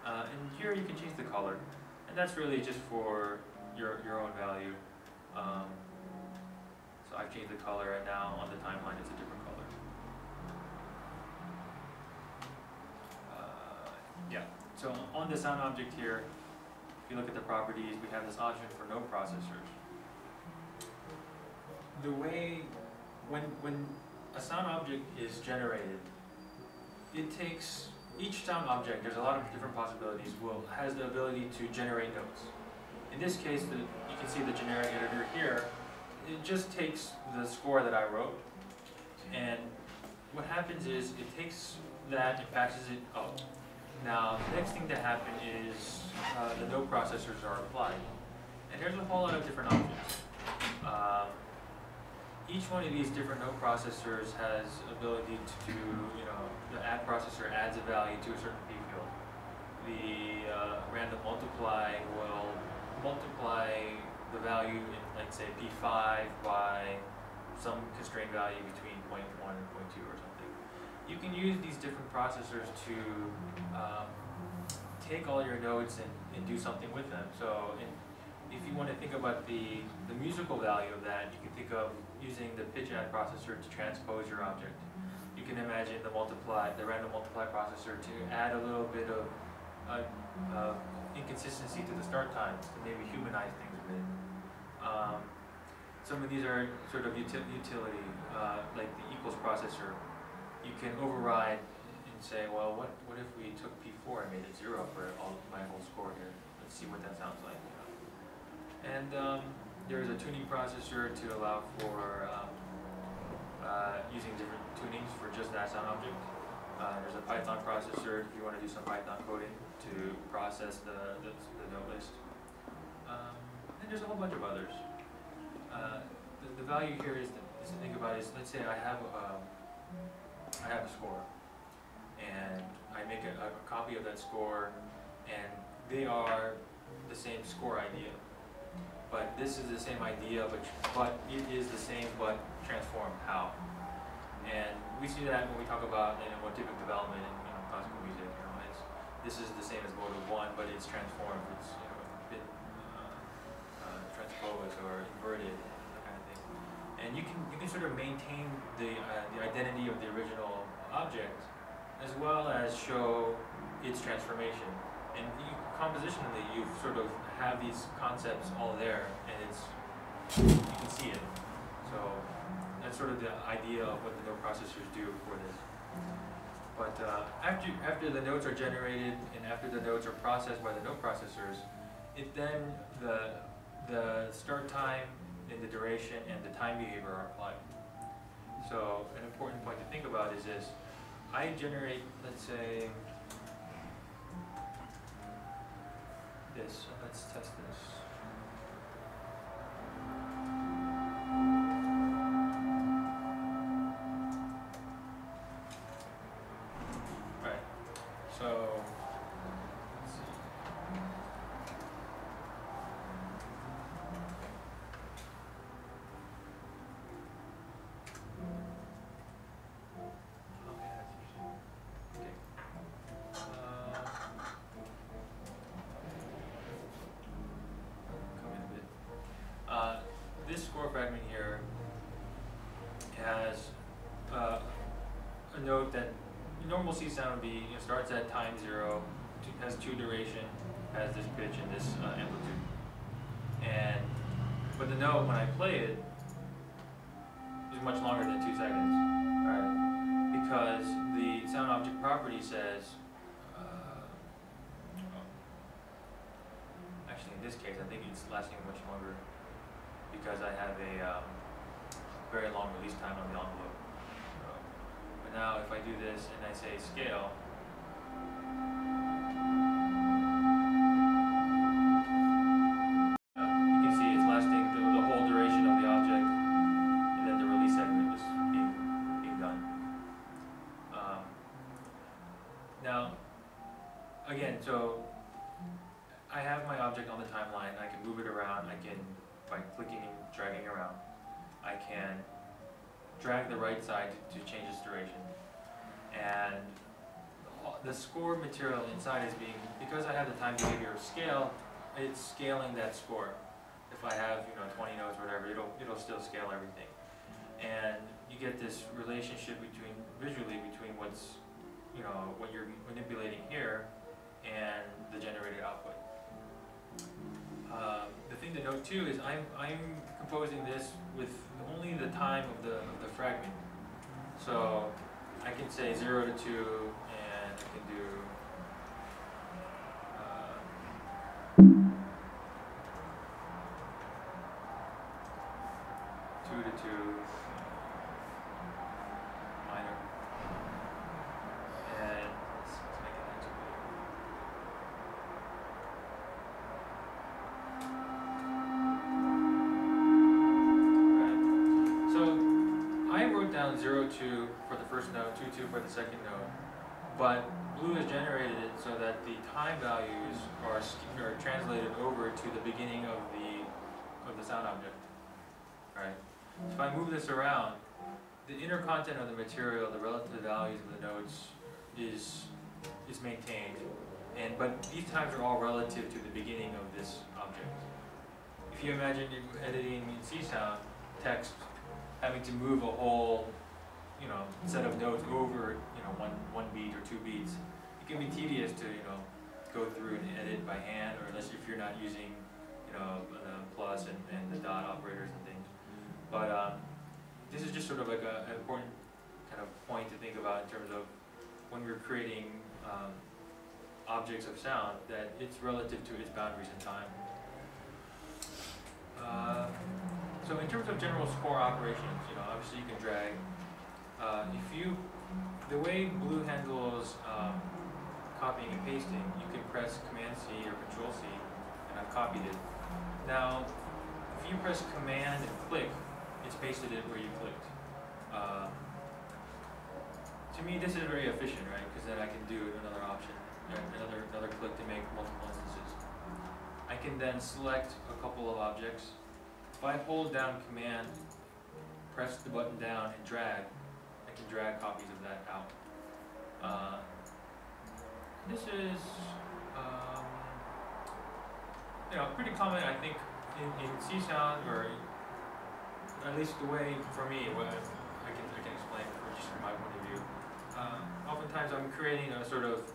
And here you can change the color, and that's really just for your own value. So I've changed the color, and now on the timeline it's a different color. Yeah, so on the sound object here, if you look at the properties, we have this option for no processors. The way, when a sound object is generated, it takes, each sound object, there's a lot of different possibilities, has the ability to generate notes. In this case, you can see the generic editor here. It just takes the score that I wrote, and what happens is it takes that and patches it up. Now, the next thing to happen is the note processors are applied. And there's a whole lot of different options. Each one of these different note processors has ability to do, the add processor adds a value to a certain p field. The random multiply will multiply the value in, like, say, p5 by some constrained value between 0.1 and 0.2 or something. You can use these different processors to take all your notes and do something with them. So if you want to think about the musical value of that, you can think of using the pitch add processor to transpose your object. You can imagine the random multiply processor to add a little bit of inconsistency to the start times to maybe humanize things a bit. Some of these are sort of utility, like the equals processor. You can override and say, well, what if we took P4 and made it 0 for my whole score here? Let's see what that sounds like. And there's a tuning processor to allow for using different tunings for just that sound object. There's a Python processor if you want to do some Python coding to process the note list. And there's a whole bunch of others. The value here is to think about is, let's say I have a score, and I make a copy of that score, and they are the same score idea. But this is the same idea, but it is the same but transformed. How? And we see that when we talk about motivic development in classical music. This is the same as mode of 1, but it's transformed. It's a bit transposed or inverted, that kind of thing. And you can sort of maintain the identity of the original object, as well as show its transformation. And you compositionally, you sort of have these concepts all there, and you can see it. So that's sort of the idea of what the note processors do for this. But after the notes are generated and after the notes are processed by the note processors, then the start time and the duration and the time behavior are applied. So an important point to think about is this. I generate, let's say, this. So let's test this. Right. So let's see. Okay, that's interesting. Okay. Come in a bit. This score fragment here has a note that normal C sound would be starts at time 0, has 2 duration, has this pitch and this amplitude. But the note when I play it is much longer than 2 seconds, right? Because the sound object property says. Actually, in this case, I think it's lasting much longer because I have a very long release time on the envelope. But now, if I do this and I say scale, you can see it's lasting the whole duration of the object, and then the release segment is being done. Now, again, so I have my object on the timeline. I can move it around. I can, by clicking and dragging around, I can drag the right side to change its duration. And the score material inside is being, because I have the time behavior of scale, it's scaling that score. If I have 20 notes or whatever, it'll still scale everything. And you get this relationship visually between what's what you're manipulating here and the generated output. The thing to note too is I'm composing this with only the time of the fragment. So I can say 0 to 2, and I can do 2 to 2 minor, and let's make it into I wrote down 0, 2 for the first note, 2, 2 for the second note, but Blue has generated it so that the time values are translated over to the beginning of the sound object. Right. So if I move this around, the inner content of the material, the relative values of the notes, is maintained, but these times are all relative to the beginning of this object. If you imagine you're editing in C sound text, having to move a whole, set of notes over, one beat or 2 beats, it can be tedious to, go through and edit by hand, or unless if you're not using, the plus and the dot operators and things. But this is just sort of like an important kind of point to think about in terms of when we're creating objects of sound, that it's relative to its boundaries in time. So in terms of general score operations, obviously you can drag. The way Blue handles copying and pasting, you can press Command C or Control C, and I've copied it. Now, if you press Command and click, it's pasted it where you clicked. To me, this is very efficient, right? Because then I can do another option, another click to make multiple instances. I can then select a couple of objects. If I hold down Command, press the button down, and drag, I can drag copies of that out. This is, pretty common, I think, in C sound, or at least the way for me, I can explain just from my point of view. Oftentimes, I'm creating a sort of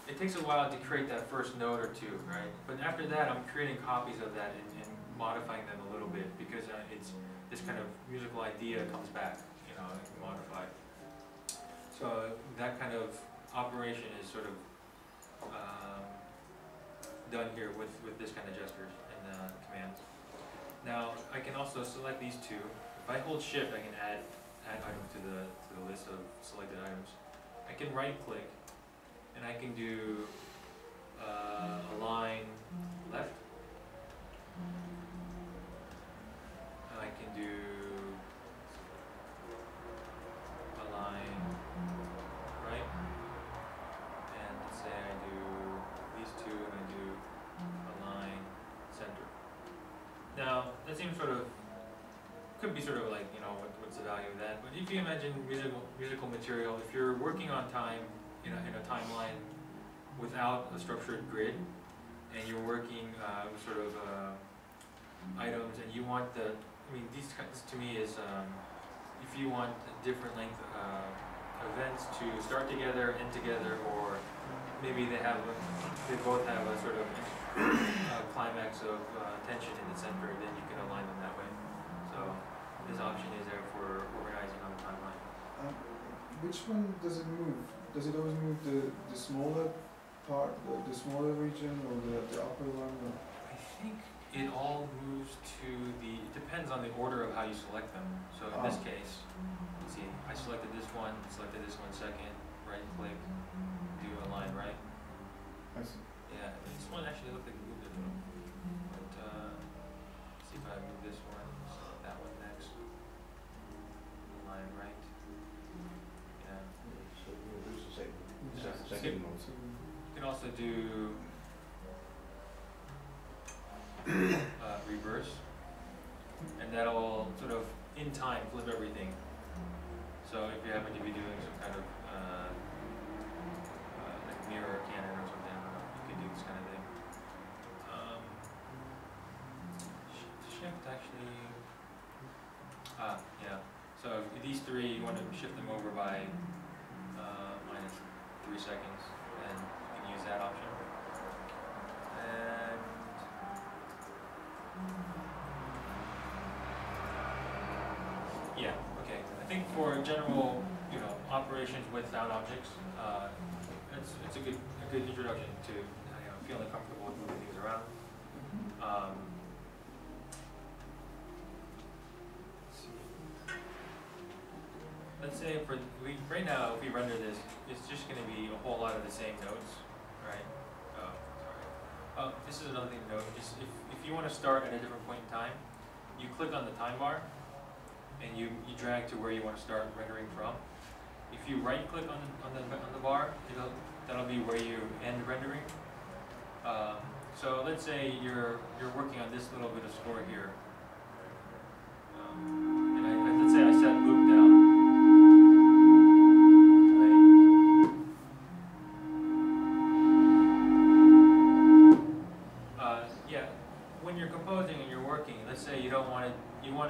it takes a while to create that first note or two, right? But after that, I'm creating copies of that and modifying them a little bit because it's this kind of musical idea comes back, you know, modified. So that kind of operation is sort of done here with this kind of gestures and commands. Now I can also select these two. If I hold Shift, I can add items to the list of selected items. I can right click, and I can do align left. I can do align right, and let's say I do these two, and I do align center. Now that seems sort of could be sort of like, you know, what's the value of that? But if you imagine musical material, if you're working on time in a timeline without a structured grid, and you're working with sort of items, and you want the, I mean, this to me is if you want a different length events to start together, end together, or maybe they both have a sort of climax of tension in the center, then you can align them that way. So this option is there for organizing on the timeline. Which one does it move? Does it always move the smaller part, the smaller region, or the upper one? Or? I think it all moves to it depends on the order of how you select them. So in this case, let's see, I selected this one second, right click, do align right. I see. Yeah, this one actually looked like it moved a little. But let's see if I move this one, select that one next. Align right. Yeah. So we'll lose the second one. You can also do reverse, and that'll sort of in time flip everything. So if you happen to be doing some kind of like mirror cannon or something, you can do this kind of thing. Shift actually, yeah. So if these three, you want to shift them over by minus 3 seconds, and you can use that option. And yeah, okay. I think for general, you know, operations with sound objects, it's a good introduction to, you know, feeling comfortable with moving things around. Let's say right now, if we render this, it's just going to be a whole lot of the same notes, right? Sorry. This is another thing to note. Just if you want to start at a different point in time, you click on the time bar, and you drag to where you want to start rendering from. If you right click on the bar, that'll be where you end rendering. So let's say you're working on this little bit of score here, and let's say I set loop down. Yeah, when you're composing and you're working, let's say you want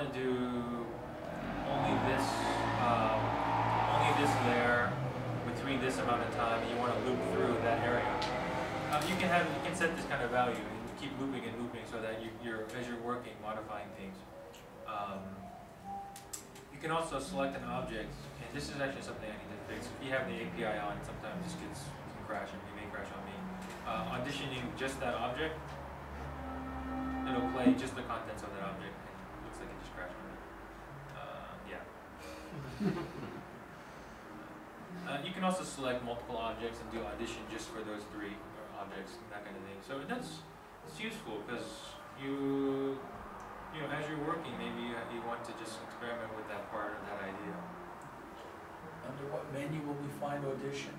to do only this layer between this amount of time, and you want to loop through that area. You can set this kind of value and keep looping and looping so that you're as you're working, modifying things. You can also select an object, and this is actually something I need to fix. If you have the API on, sometimes this can crash, and it may crash on me. Auditioning just that object, it'll play just the contents of that object, and it looks like it just crashed on me. Yeah. You can also select multiple objects and do audition just for those 3 objects, that kind of thing. So it's useful because you know, as you're working, maybe you want to just experiment with that part of that idea. Under what menu will we find audition?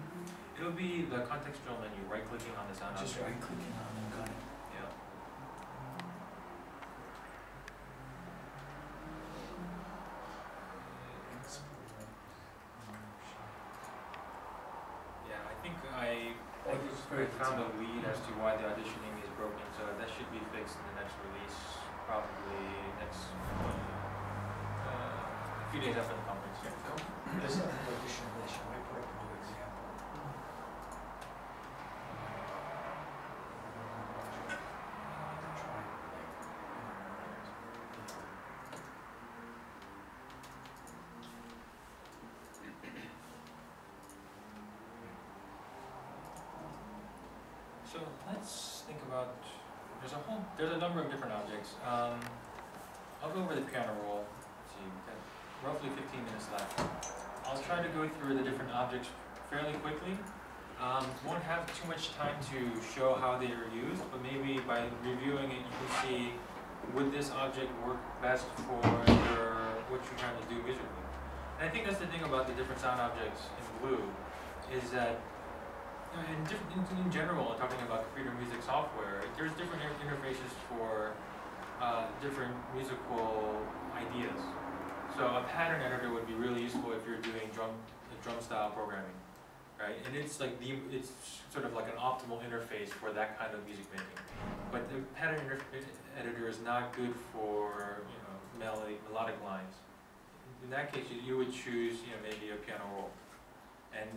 It'll be the contextual menu, right-clicking on the sound Just object. right-clicking on it, got it. Yeah. Yeah, I think I found a lead as to why the auditioning is broken, so that should be fixed in the next release, probably next a few days after the conference. Yeah. There's an audition list, right? Put up a new example. So let's think about, there's a number of different objects. I'll go over the piano roll. Let's see, we've got roughly 15 minutes left. I'll try to go through the different objects fairly quickly. Won't have too much time to show how they are used, but maybe by reviewing it you can see, would this object work best for what you're trying to do visually. And I think that's the thing about the different sound objects in Blue, is that in general, talking about computer music software, there's different interfaces for different musical ideas. So a pattern editor would be really useful if you're doing drum style programming, right? And it's sort of like an optimal interface for that kind of music making. But the pattern editor is not good for melodic lines. In that case, you would choose maybe a piano roll. And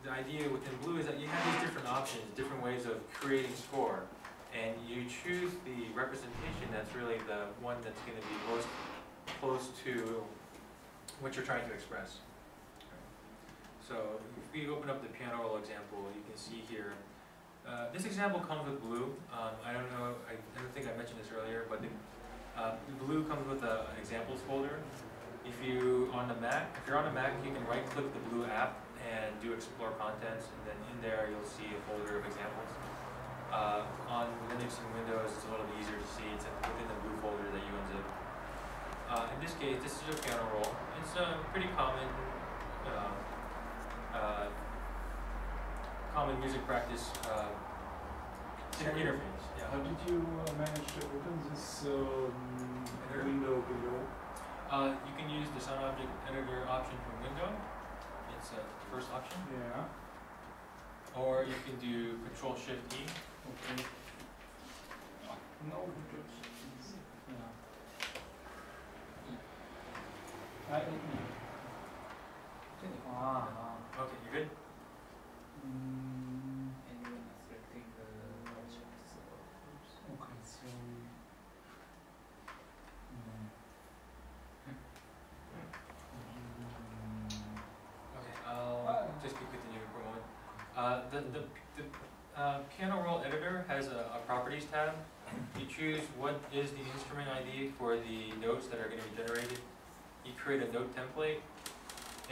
the idea within Blue is that you have these different options, different ways of creating score, and you choose the representation that's really the one that's going to be most close to what you're trying to express. So if we open up the piano roll example, you can see here, this example comes with Blue. I don't think I mentioned this earlier, but the Blue comes with an examples folder. If you're on a Mac, you can right-click the Blue app and do Explore Contents, and then in there you'll see a folder of examples. On Linux and Windows, it's a little bit easier to see. It's within the Blue folder that you unzip. In this case, this is a piano roll. It's a pretty common music practice interface. Yeah. How did you manage to open this window below? You can use the sound object editor option from Windows. It's the first option. Yeah. Or you can do Control-Shift-E. Okay. No, Okay, you good? Okay, so Okay, I'll just keep continuing for a moment. The piano roll editor has a properties tab. You choose what is the instrument ID for the notes that are going to be generated. You create a note template.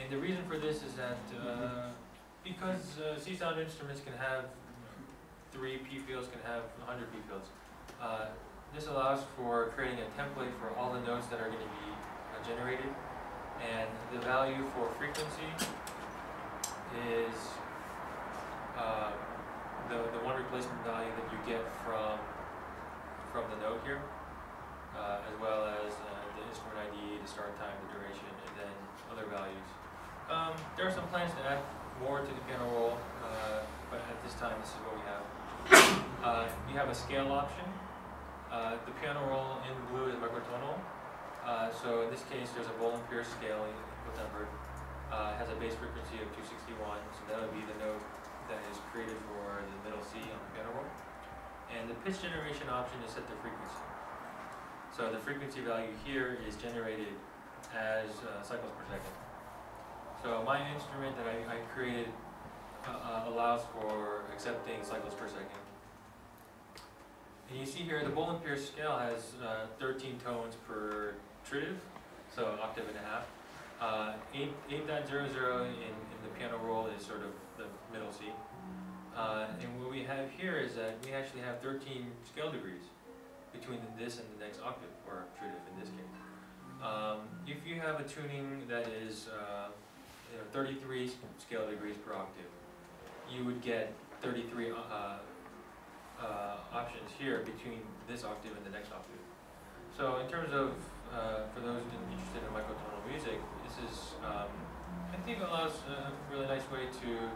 And the reason for this is that because csound instruments can have 3 P fields, can have 100 P fields. This allows for creating a template for all the notes that are going to be generated. And the value for frequency is the one replacement value that you get from the note here, as well as the instrument ID, the start time, the duration, and then other values. There are some plans to add more to the piano roll, but at this time, this is what we have. You have a scale option. The piano roll in Blue is microtonal. So in this case, there's a Boland Pierce scale, equal-tempered. It has a base frequency of 261, so that would be the note that is created for the middle C on the piano roll. And the pitch generation option is set to frequency. So the frequency value here is generated as cycles per second. So my instrument that I created allows for accepting cycles per second. And you see here the Boland Pierce scale has 13 tones per tritive, so octave and a half. 8.00 in the piano roll is sort of the middle C. And what we have here is that we actually have 13 scale degrees between this and the next octave, or tritive in this case. If you have a tuning that is 33 scale degrees per octave, you would get 33 options here between this octave and the next octave. So in terms of, for those interested in microtonal music, this is, I think allows a really nice way to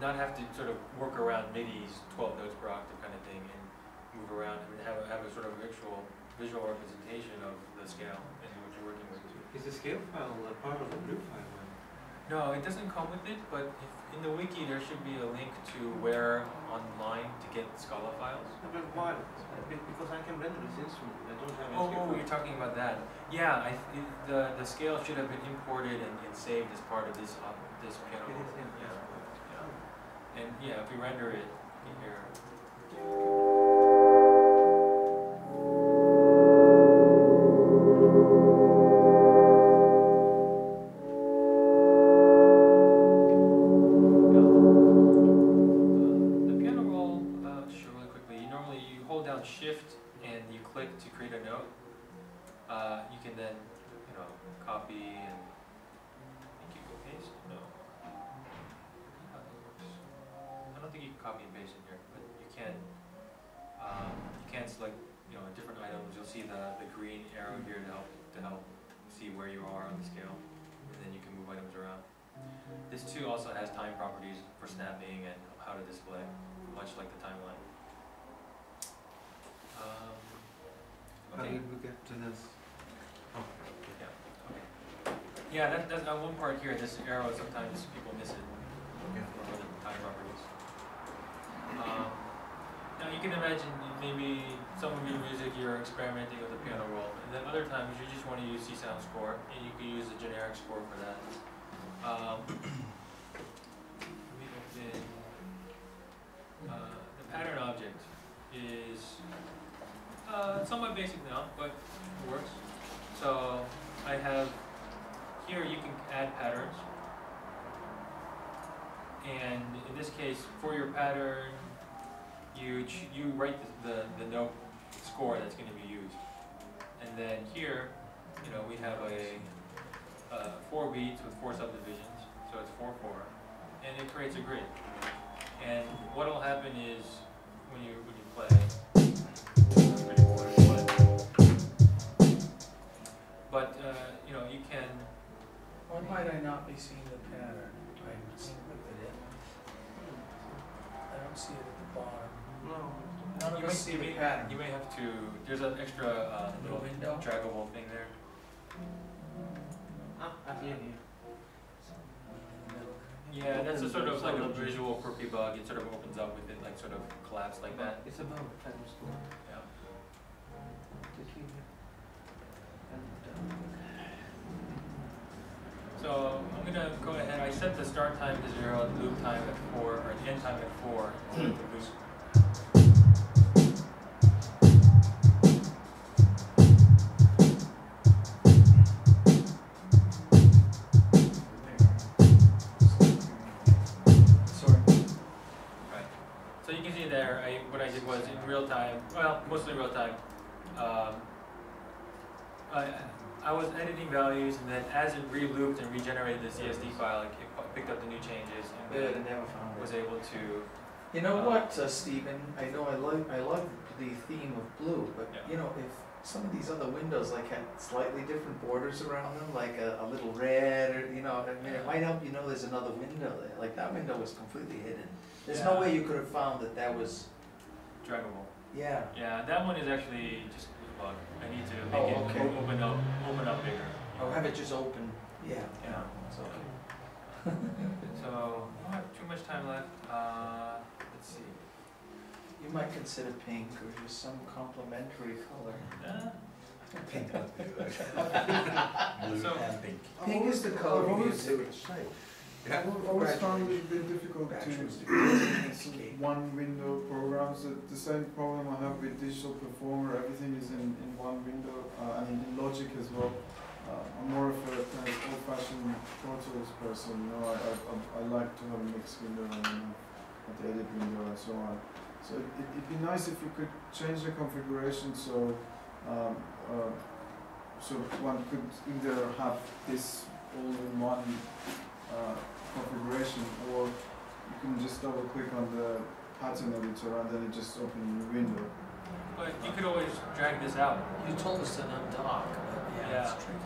not have to sort of work around MIDI's 12 notes per octave kind of thing and move around and have a sort of visual representation of the scale and what you're working with. Is the scale file part of the Blue file? No, it doesn't come with it, but in the wiki there should be a link to where online to get Scala files. No, but why? Because I can render this instrument. I don't have any scale Oh, file. you're talking about that. Yeah, the scale should have been imported and saved as part of this piano. It is, yeah. And yeah, if we render it, Shift and you click to create a note. You can then, copy and I think you can paste. No, how that works. I don't think you can copy and paste in here, but you can. You can select, different items. You'll see the green arrow here to help see where you are on the scale, and then you can move items around. This too also has time properties for snapping and how to display, much like the timeline. How did we get to this? Oh. Yeah. Okay. Yeah, that's one part here. This arrow, sometimes people miss it. Okay. For the time properties. Now you can imagine maybe some of your music you're experimenting with a piano roll, and then other times you just want to use csound score, and you can use a generic score for that. Let me open. The pattern object is somewhat basic now, but it works. So I have here you can add patterns, and in this case, for your pattern, you write the note score that's going to be used, and then here, we have a 4 beats with 4 subdivisions, so it's 4/4, and it creates a grid. And what will happen is when you play. But you can. Why might I not be seeing the pattern? I'm with it. I don't see it at the bottom. No. None of us see the pattern. You may have to. There's an extra little window, draggable thing there. I see it here. Yeah, that's a sort of like a visual for debug. It sort of opens up with it, like sort of collapsed like that. It's above pattern score. Yeah. So I'm gonna go ahead. I set the start time to 0, the loop time at 4, or the end time at 4. The loop. So you can see there, what I did was in real time, well, mostly real time, I was editing values, and then as it re-looped and regenerated the CSD file, it picked up the new changes and then was able to. You know what, Stephen? I know I love the theme of blue, but yeah. If some of these other windows like had slightly different borders around them, like a little red, or it might help there's another window there. Like that window was completely hidden. There's no way you could have found that was draggable. Yeah. Yeah, that one is actually just a bug. I need to make it open up bigger. Oh, have it just open. Yeah. Yeah. So. So I don't have too much time left. Let's see. You might consider pink or just some complementary color. Pink and blue. So, and pink. Pink is the color we use. I've always found it a bit difficult to one window programs. The same problem I have with Digital Performer, everything is in one window, and in Logic as well. I'm more of a kind of old-fashioned Pro Tools person. I like to have a mixed window and the edit window and so on. So it'd be nice if you could change the configuration so so one could either have this all in one configuration, or you can just double click on the pattern editor and then it just opens a new window. But you could always drag this out. You told us to undock, but Yeah. it's tricky.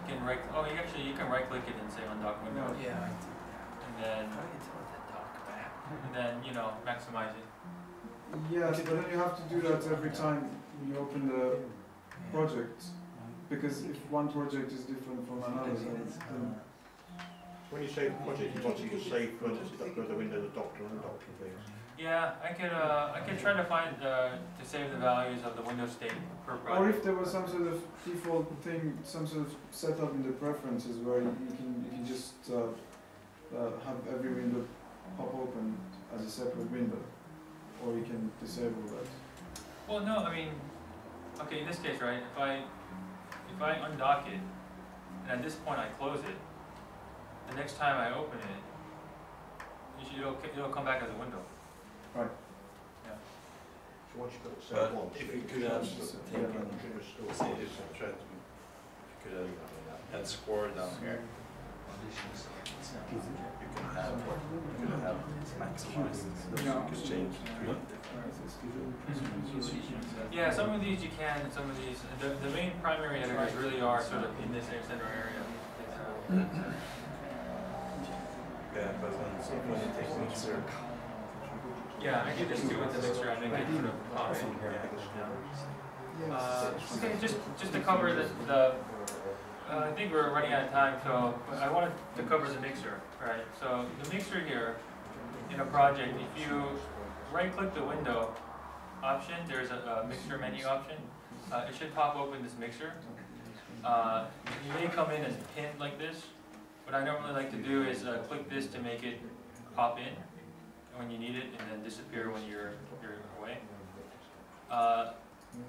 You can you can right click it and say undock window. Yeah, I did And then that. How do you tell it to dock back? and then maximize it. Yes, but then you have to do that every time you open the project, because if one project is different from another, then When you save a project, you want to save projects that go to the Windows Doctor and Doctor things. Yeah, I could try to find to save the values of the Windows state per project. or if there was some sort of default thing, some sort of setup in the preferences where you can just have every window pop open as a separate window. or you can disable that. Well, no, I mean, okay, in this case, right, if I undock it, and at this point I close it, the next time I open it, it'll come back as a window. Right. Yeah. So once you've got it set But once, if you could have taken, restore. say, if you tried to, if you could have had score down here, you can have maximized, you could change between Yeah, some of these you can, and some of these, the main primary editors really are sort of in this center area. yeah, but when you take mixer, Yeah, I could just do with the mixture, I make it sort of pop in. Okay, just to cover the I think we're running out of time, so I wanted to cover the mixer, right? So the mixer here in a project, if you right-click the window option, there's a mixer menu option. It should pop open this mixer. You may come in as pinned like this. What I normally like to do is click this to make it pop in when you need it, and then disappear when you're away.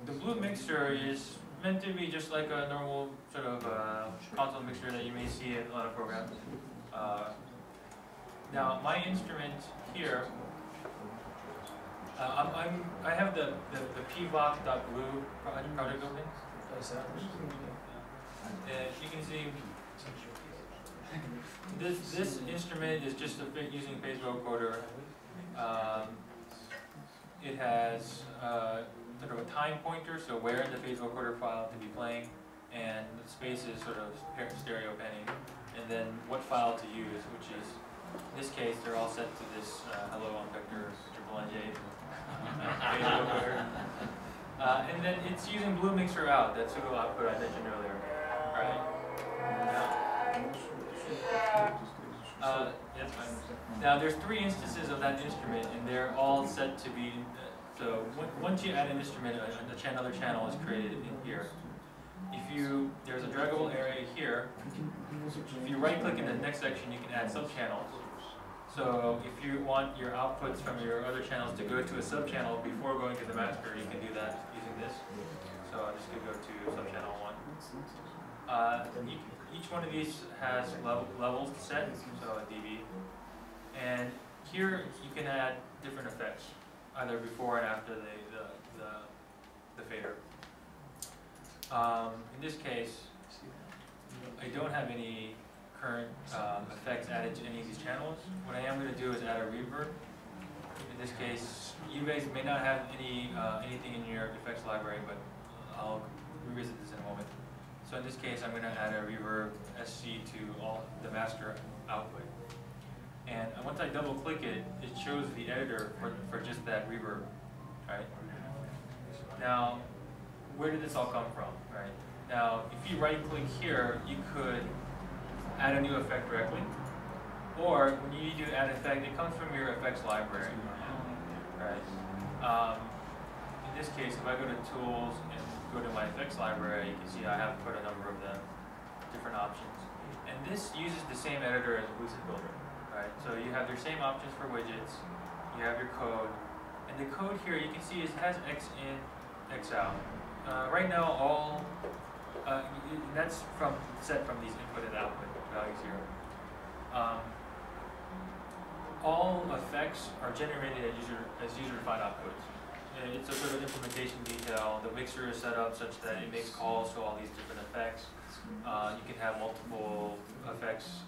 The blue mixer is meant to be just like a normal sort of console mixer that you may see in a lot of programs. Now my instrument here, I have the pvoc.blue project open. You can see this instrument is just using phase vocoder. It has sort of a time pointer, so where in the phase vocoder file to be playing, and the space is sort of stereo penning, and then what file to use, which is, in this case, they're all set to this hello on vector triple NJ phase vocoder. And then it's using blue mixer out, that pseudo output I mentioned earlier. Alright. Now there's 3 instances of that instrument, and they're all set to be. So once you add an instrument, another channel is created in here. There's a draggable area here. If you right-click in the next section, you can add sub-channels. So if you want your outputs from your other channels to go to a sub-channel before going to the master, you can do that using this. So I'm just going to go to sub-channel 1. Each one of these has levels set, so a dB. And here you can add different effects, either before and after the fader. In this case, I don't have any current effects added to any of these channels. What I am going to do is add a reverb. In this case, you guys may not have anything in your effects library, but I'll revisit this in a moment. So in this case, I'm going to add a reverb SC to all the master output. And once I double click it, it shows the editor for just that reverb, right? Now, where did this all come from, right? Now, if you right click here, you could add a new effect directly. Or when you do add effect, it comes from your effects library, right? In this case, if I go to tools and go to my effects library, you can see I have quite a number of them, different options. And this uses the same editor as Lucid Builder, right? So you have your same options for widgets, you have your code, and the code here you can see it has X in, X out. Right now, that's set from these input and output values here. All effects are generated as user-defined outputs. It's a sort of implementation detail. The mixer is set up such that it makes calls to all these different effects. You can have multiple effects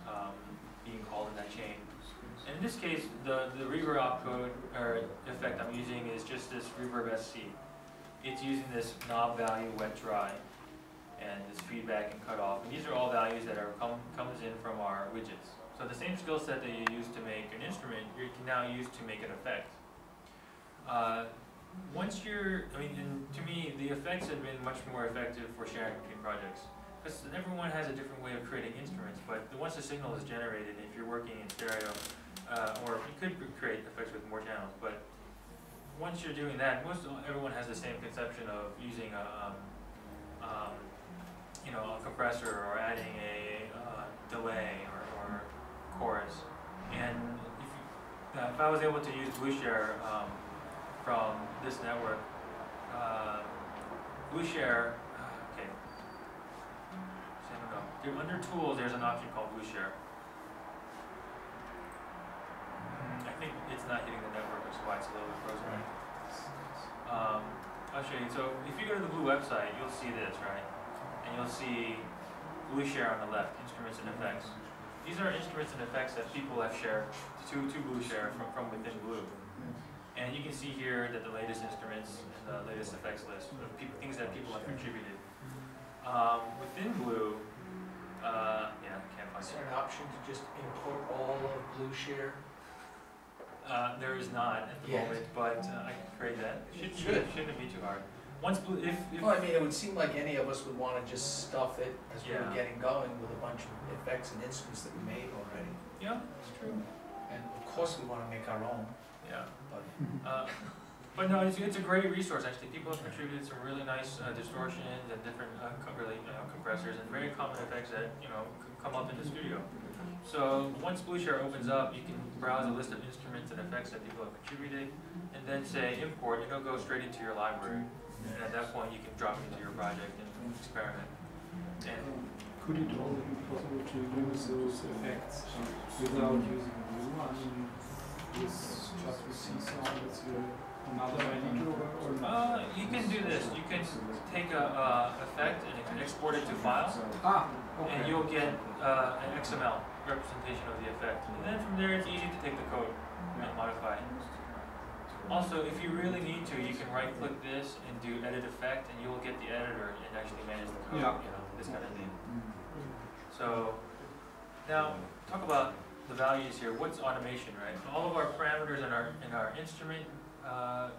being called in that chain. And in this case, the reverb output or effect I'm using is just this reverb SC. It's using this knob value wet dry and this feedback and cutoff. And these are all values that are comes in from our widgets. So the same skill set that you use to make an instrument, you can now use to make an effect. To me, the effects have been much more effective for sharing between projects. Because everyone has a different way of creating instruments, but once the signal is generated, if you're working in stereo, or you could create effects with more channels, but once you're doing that, everyone has the same conception of using a compressor or adding a delay or chorus. And if I was able to use BlueShare from this network. BlueShare, okay. So I don't know. Under tools, there's an option called BlueShare. I think it's not hitting the network, which is why it's a little bit frozen. I'll show you. So if you go to the Blue website, you'll see this, right? And you'll see BlueShare on the left, instruments and effects. These are instruments and effects that people have shared to BlueShare from within Blue. And you can see here that the latest instruments and the latest effects list of things that people have contributed. Within Blue, yeah, I can't find Is it. there an option to just import all of BlueShare? There is not at the moment, but I can create that. Shouldn't be too hard. Once Blue, if Well, I mean, it would seem like any of us would want to just stuff it as we were Yeah. getting going with a bunch of effects and instruments that we made already. yeah, it's true. And of course, we want to make our own, Yeah. but But no, it's a great resource actually. People have contributed some really nice distortions and different compressors and very common effects that come up in the studio. So once BlueShare opens up, you can browse a list of instruments and effects that people have contributed, and then say import. It'll go straight into your library, and at that point you can drop it into your project and experiment. And could it also be possible to use those effects without using Blue? I mean, just with csound, it's another editor or not? you can do this. You can take a effect and you can export it to file, Okay. and you'll get an XML representation of the effect. And then from there, it's easy to take the code and modify it. Also, if you really need to, you can right-click this and do edit effect, and you will get the editor and actually manage the code. Yeah. This kind of thing. So now talk about the values here. What's automation, right? All of our parameters in our instrument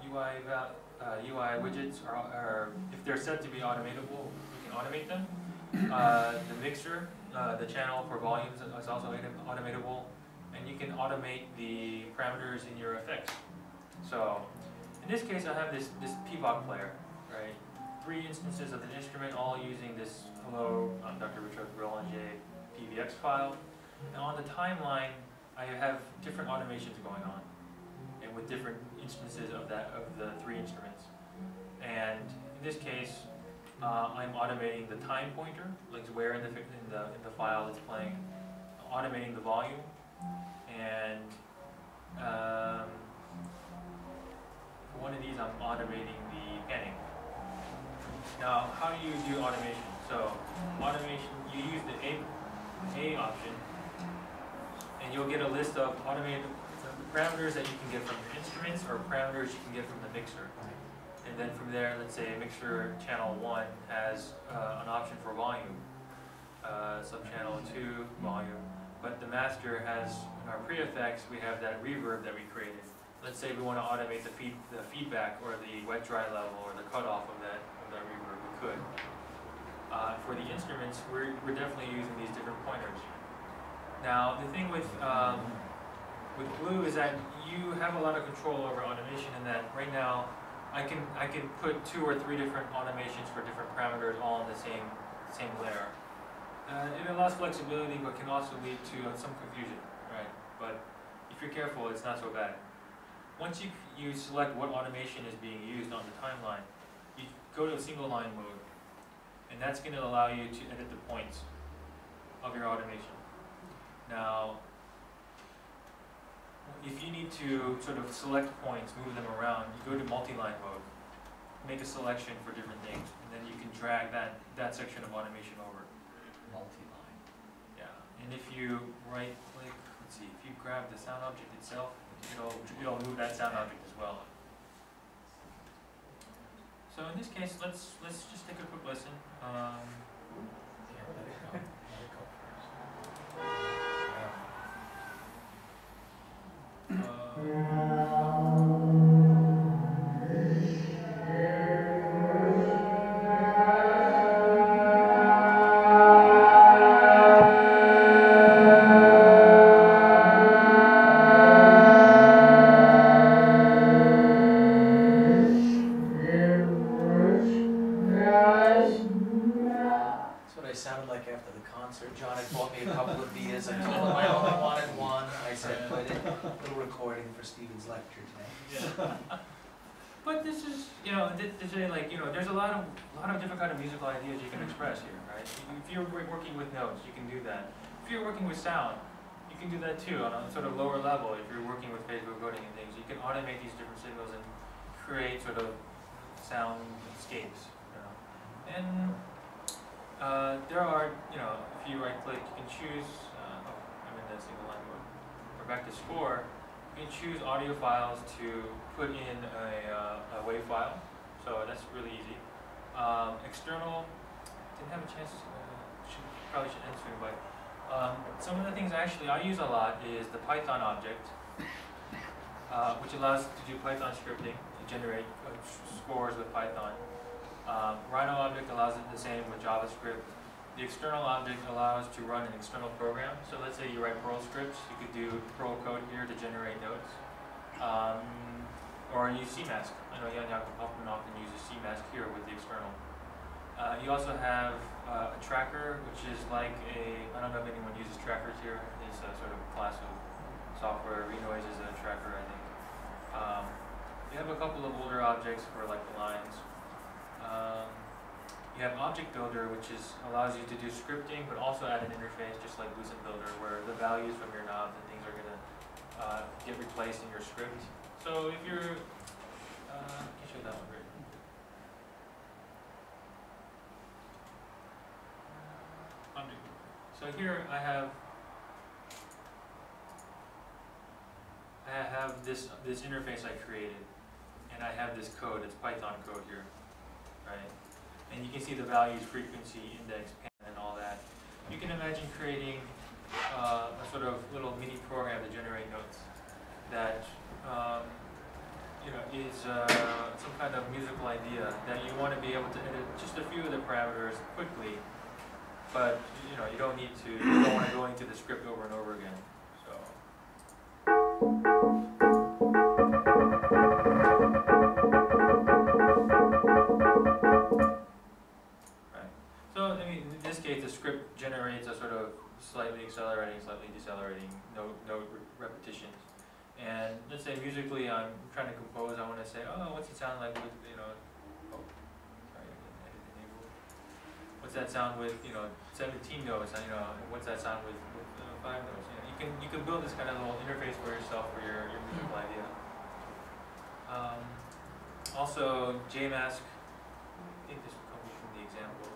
UI widgets are if they're set to be automatable, we can automate them. The mixer, the channel for volumes is also automatable, and you can automate the parameters in your effects. So in this case, I have this PVOC player, right? 3 instances of the instrument, all using this hello, I'm Dr. Richard Belanger PVX file. And on the timeline, I have different automations going on, and with different instances of the 3 instruments. And in this case, I'm automating the time pointer, like where in the file it's playing, automating the volume, and for one of these, I'm automating the panning. Now, how do you do automation? So, automation, you use the A option, and you'll get a list of automated parameters that you can get from your instruments or parameters you can get from the mixer. And then from there, let's say mixer channel 1 has an option for volume, sub-channel 2 volume, but the master has, in our pre-effects, we have that reverb that we created. Let's say we want to automate the feedback or the wet-dry level or the cutoff of that reverb, we could. For the instruments, we're definitely using these different pointers. Now, the thing with Blue is that you have a lot of control over automation in that right now, I can put 2 or 3 different automations for different parameters all in the same layer. It allows flexibility, but can also lead to some confusion, right? But if you're careful, it's not so bad. Once you select what automation is being used on the timeline, you go to a single line mode, and that's going to allow you to edit the points of your automation. Now, if you need to sort of select points, move them around, you go to multi-line mode, make a selection for different things, and then you can drag that section of automation over. multi-line. Yeah, and if you right-click, let's see, if you grab the sound object itself, it'll move that sound object as well. So in this case, let's just take a quick listen. Yeah, let it go. Let it go That's what I sounded like after the concert. John had bought me a couple of beers. I told him I only wanted one. I said, put it, little recording for Stephen's lecture today. But this is, you know, like, you know, there's a lot of different kind of musical ideas you can express here, right? If you're working with notes, you can do that. If you're working with sound, you can do that too on a sort of lower level. If you're working with phase coding and things, you can automate these different signals and create sort of sound escapes, you know. And there are, you know, if you right-click, you can choose. I'm in the single line mode. We're back to score. You can choose audio files to put in a WAV file, so that's really easy. External, didn't have a chance, probably should end soon, but some of the things actually I use a lot is the Python object, which allows to do Python scripting to generate scores with Python. Rhino object allows it the same with JavaScript. The external object allows to run an external program. So let's say you write Perl scripts, you could do Perl code here to generate notes. Or use CMask. I know Jan Jakob Hoffman often uses CMask here with the external. You also have a tracker, which is like I don't know if anyone uses trackers here. It's a sort of class of software. Renoise is a tracker, I think. You have a couple of older objects for like the lines. You have Object Builder, which allows you to do scripting, but also add an interface, just like Lucent Builder, where the values from your knobs and things are going to get replaced in your script. So if you're, I can show that one right. Object Builder. So here I have this interface I created, and I have this code. It's Python code here, right? And you can see the values, frequency, index, pan, and all that. You can imagine creating a sort of little mini program to generate notes that you know, is some kind of musical idea that you want to be able to edit just a few of the parameters quickly, but you know, you don't want to go into the script over and over again. So. So, I mean, in this case, the script generates a sort of slightly accelerating, slightly decelerating note repetitions. And let's say musically, I'm trying to compose. I want to say, oh, what's it sound like with, you know, oh, sorry, I didn't edit enable. What's that sound with, you know, 17 notes? You know, what's that sound with 5 notes? You know, you can build this kind of little interface for yourself for your musical idea. Also, JMask. I think this will come from the examples.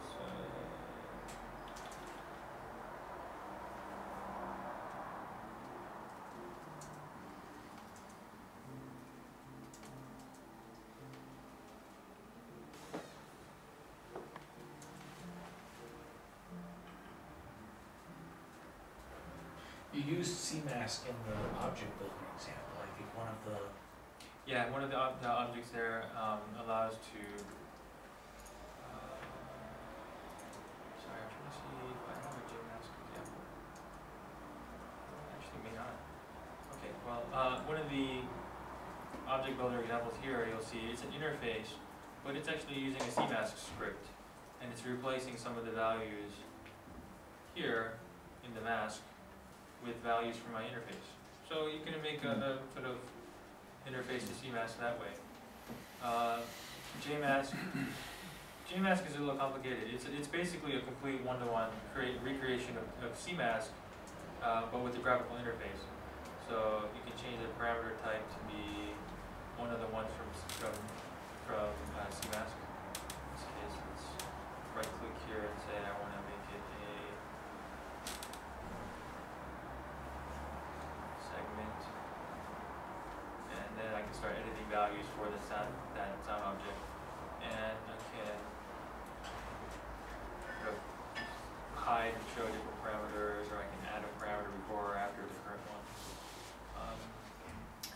You used CMask in the object builder example. I think one of the the objects there allows to. Sorry, I'm trying to see if I have a JMask example. Actually, may not. Okay, well, one of the object builder examples here, you'll see it's an interface, but it's actually using a CMask script, and it's replacing some of the values here in the mask with values from my interface. So you can make a sort of interface to CMask that way. JMask is a little complicated. It's basically a complete one-to-one recreation of CMask, but with the graphical interface. So you can change the parameter type to be one of the ones from CMask. In this case, let's right-click here and say I want to make it a segment, and then I can start editing values for the sound object, and I can sort of hide and show different parameters, or I can add a parameter before or after the current one.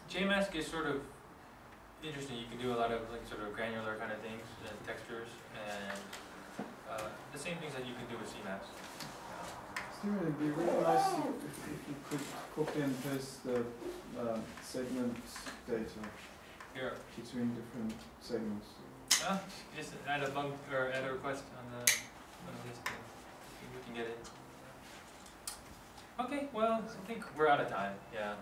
JMask is sort of interesting. You can do a lot of like sort of granular kind of things and textures, and the same things that you can do with CMask. Steven, it'd be really nice if you could copy and paste the segment data Here. between different segments. Just add a bug or add a request on the list, and we can get it. Okay, well, I think we're out of time. Yeah.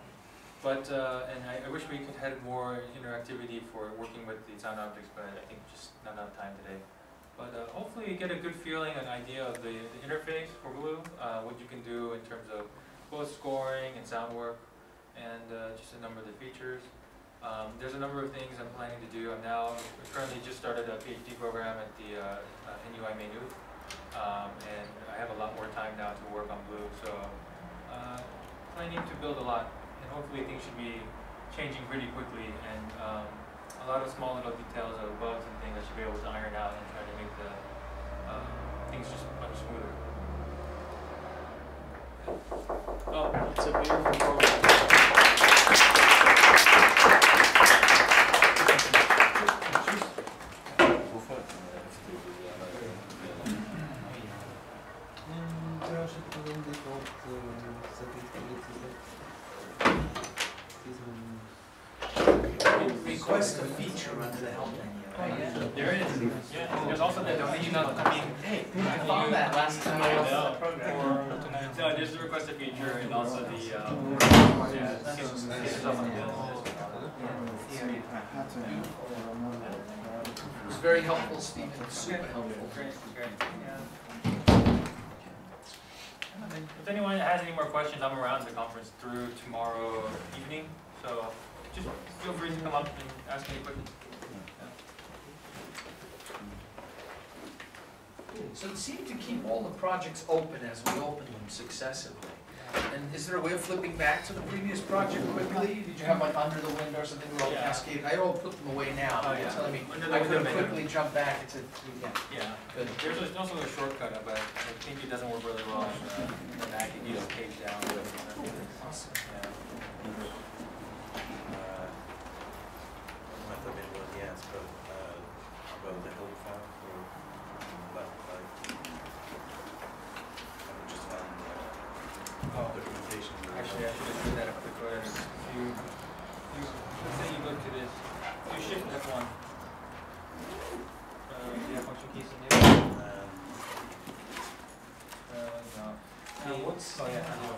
But and I wish we could have more interactivity for working with the sound objects, but I think just not enough time today. But hopefully you get a good feeling, an idea of the interface for Blue, what you can do in terms of both scoring and sound work, and just a number of the features. There's a number of things I'm planning to do. I'm currently just started a PhD program at the NUI Maynooth, and I have a lot more time now to work on Blue, so planning to build a lot, and hopefully things should be changing pretty quickly, and a lot of small little details of bugs and things I should be able to iron out and try to make the things just much smoother. Oh, it's a beautiful program. Request a feature under the help menu. There is. Yeah. There's also the donation. Hey, I found that last time I was in the program. No, there's the request a feature and also the It was very helpful, Stephen. Super helpful. Great. Yeah. If anyone has any more questions, I'm around the conference through tomorrow evening, so just feel free to come up and ask any questions. So it seemed to keep all the projects open as we open them successively. And is there a way of flipping back to the previous project quickly? Did you have like under the window or something where all cascade? I all put them away now. You're telling me I could quickly jump back and Yeah. Good. There's also a shortcut, but I think it doesn't work really well on Mac. You need to page down. Awesome. Yeah. Might have been one yes, but about the whole file for that just found documentation. Actually, I should have done that up quick. Let's say you go to this, you shift F1. Do you have function keys in here? No. What's Oh yeah, I know.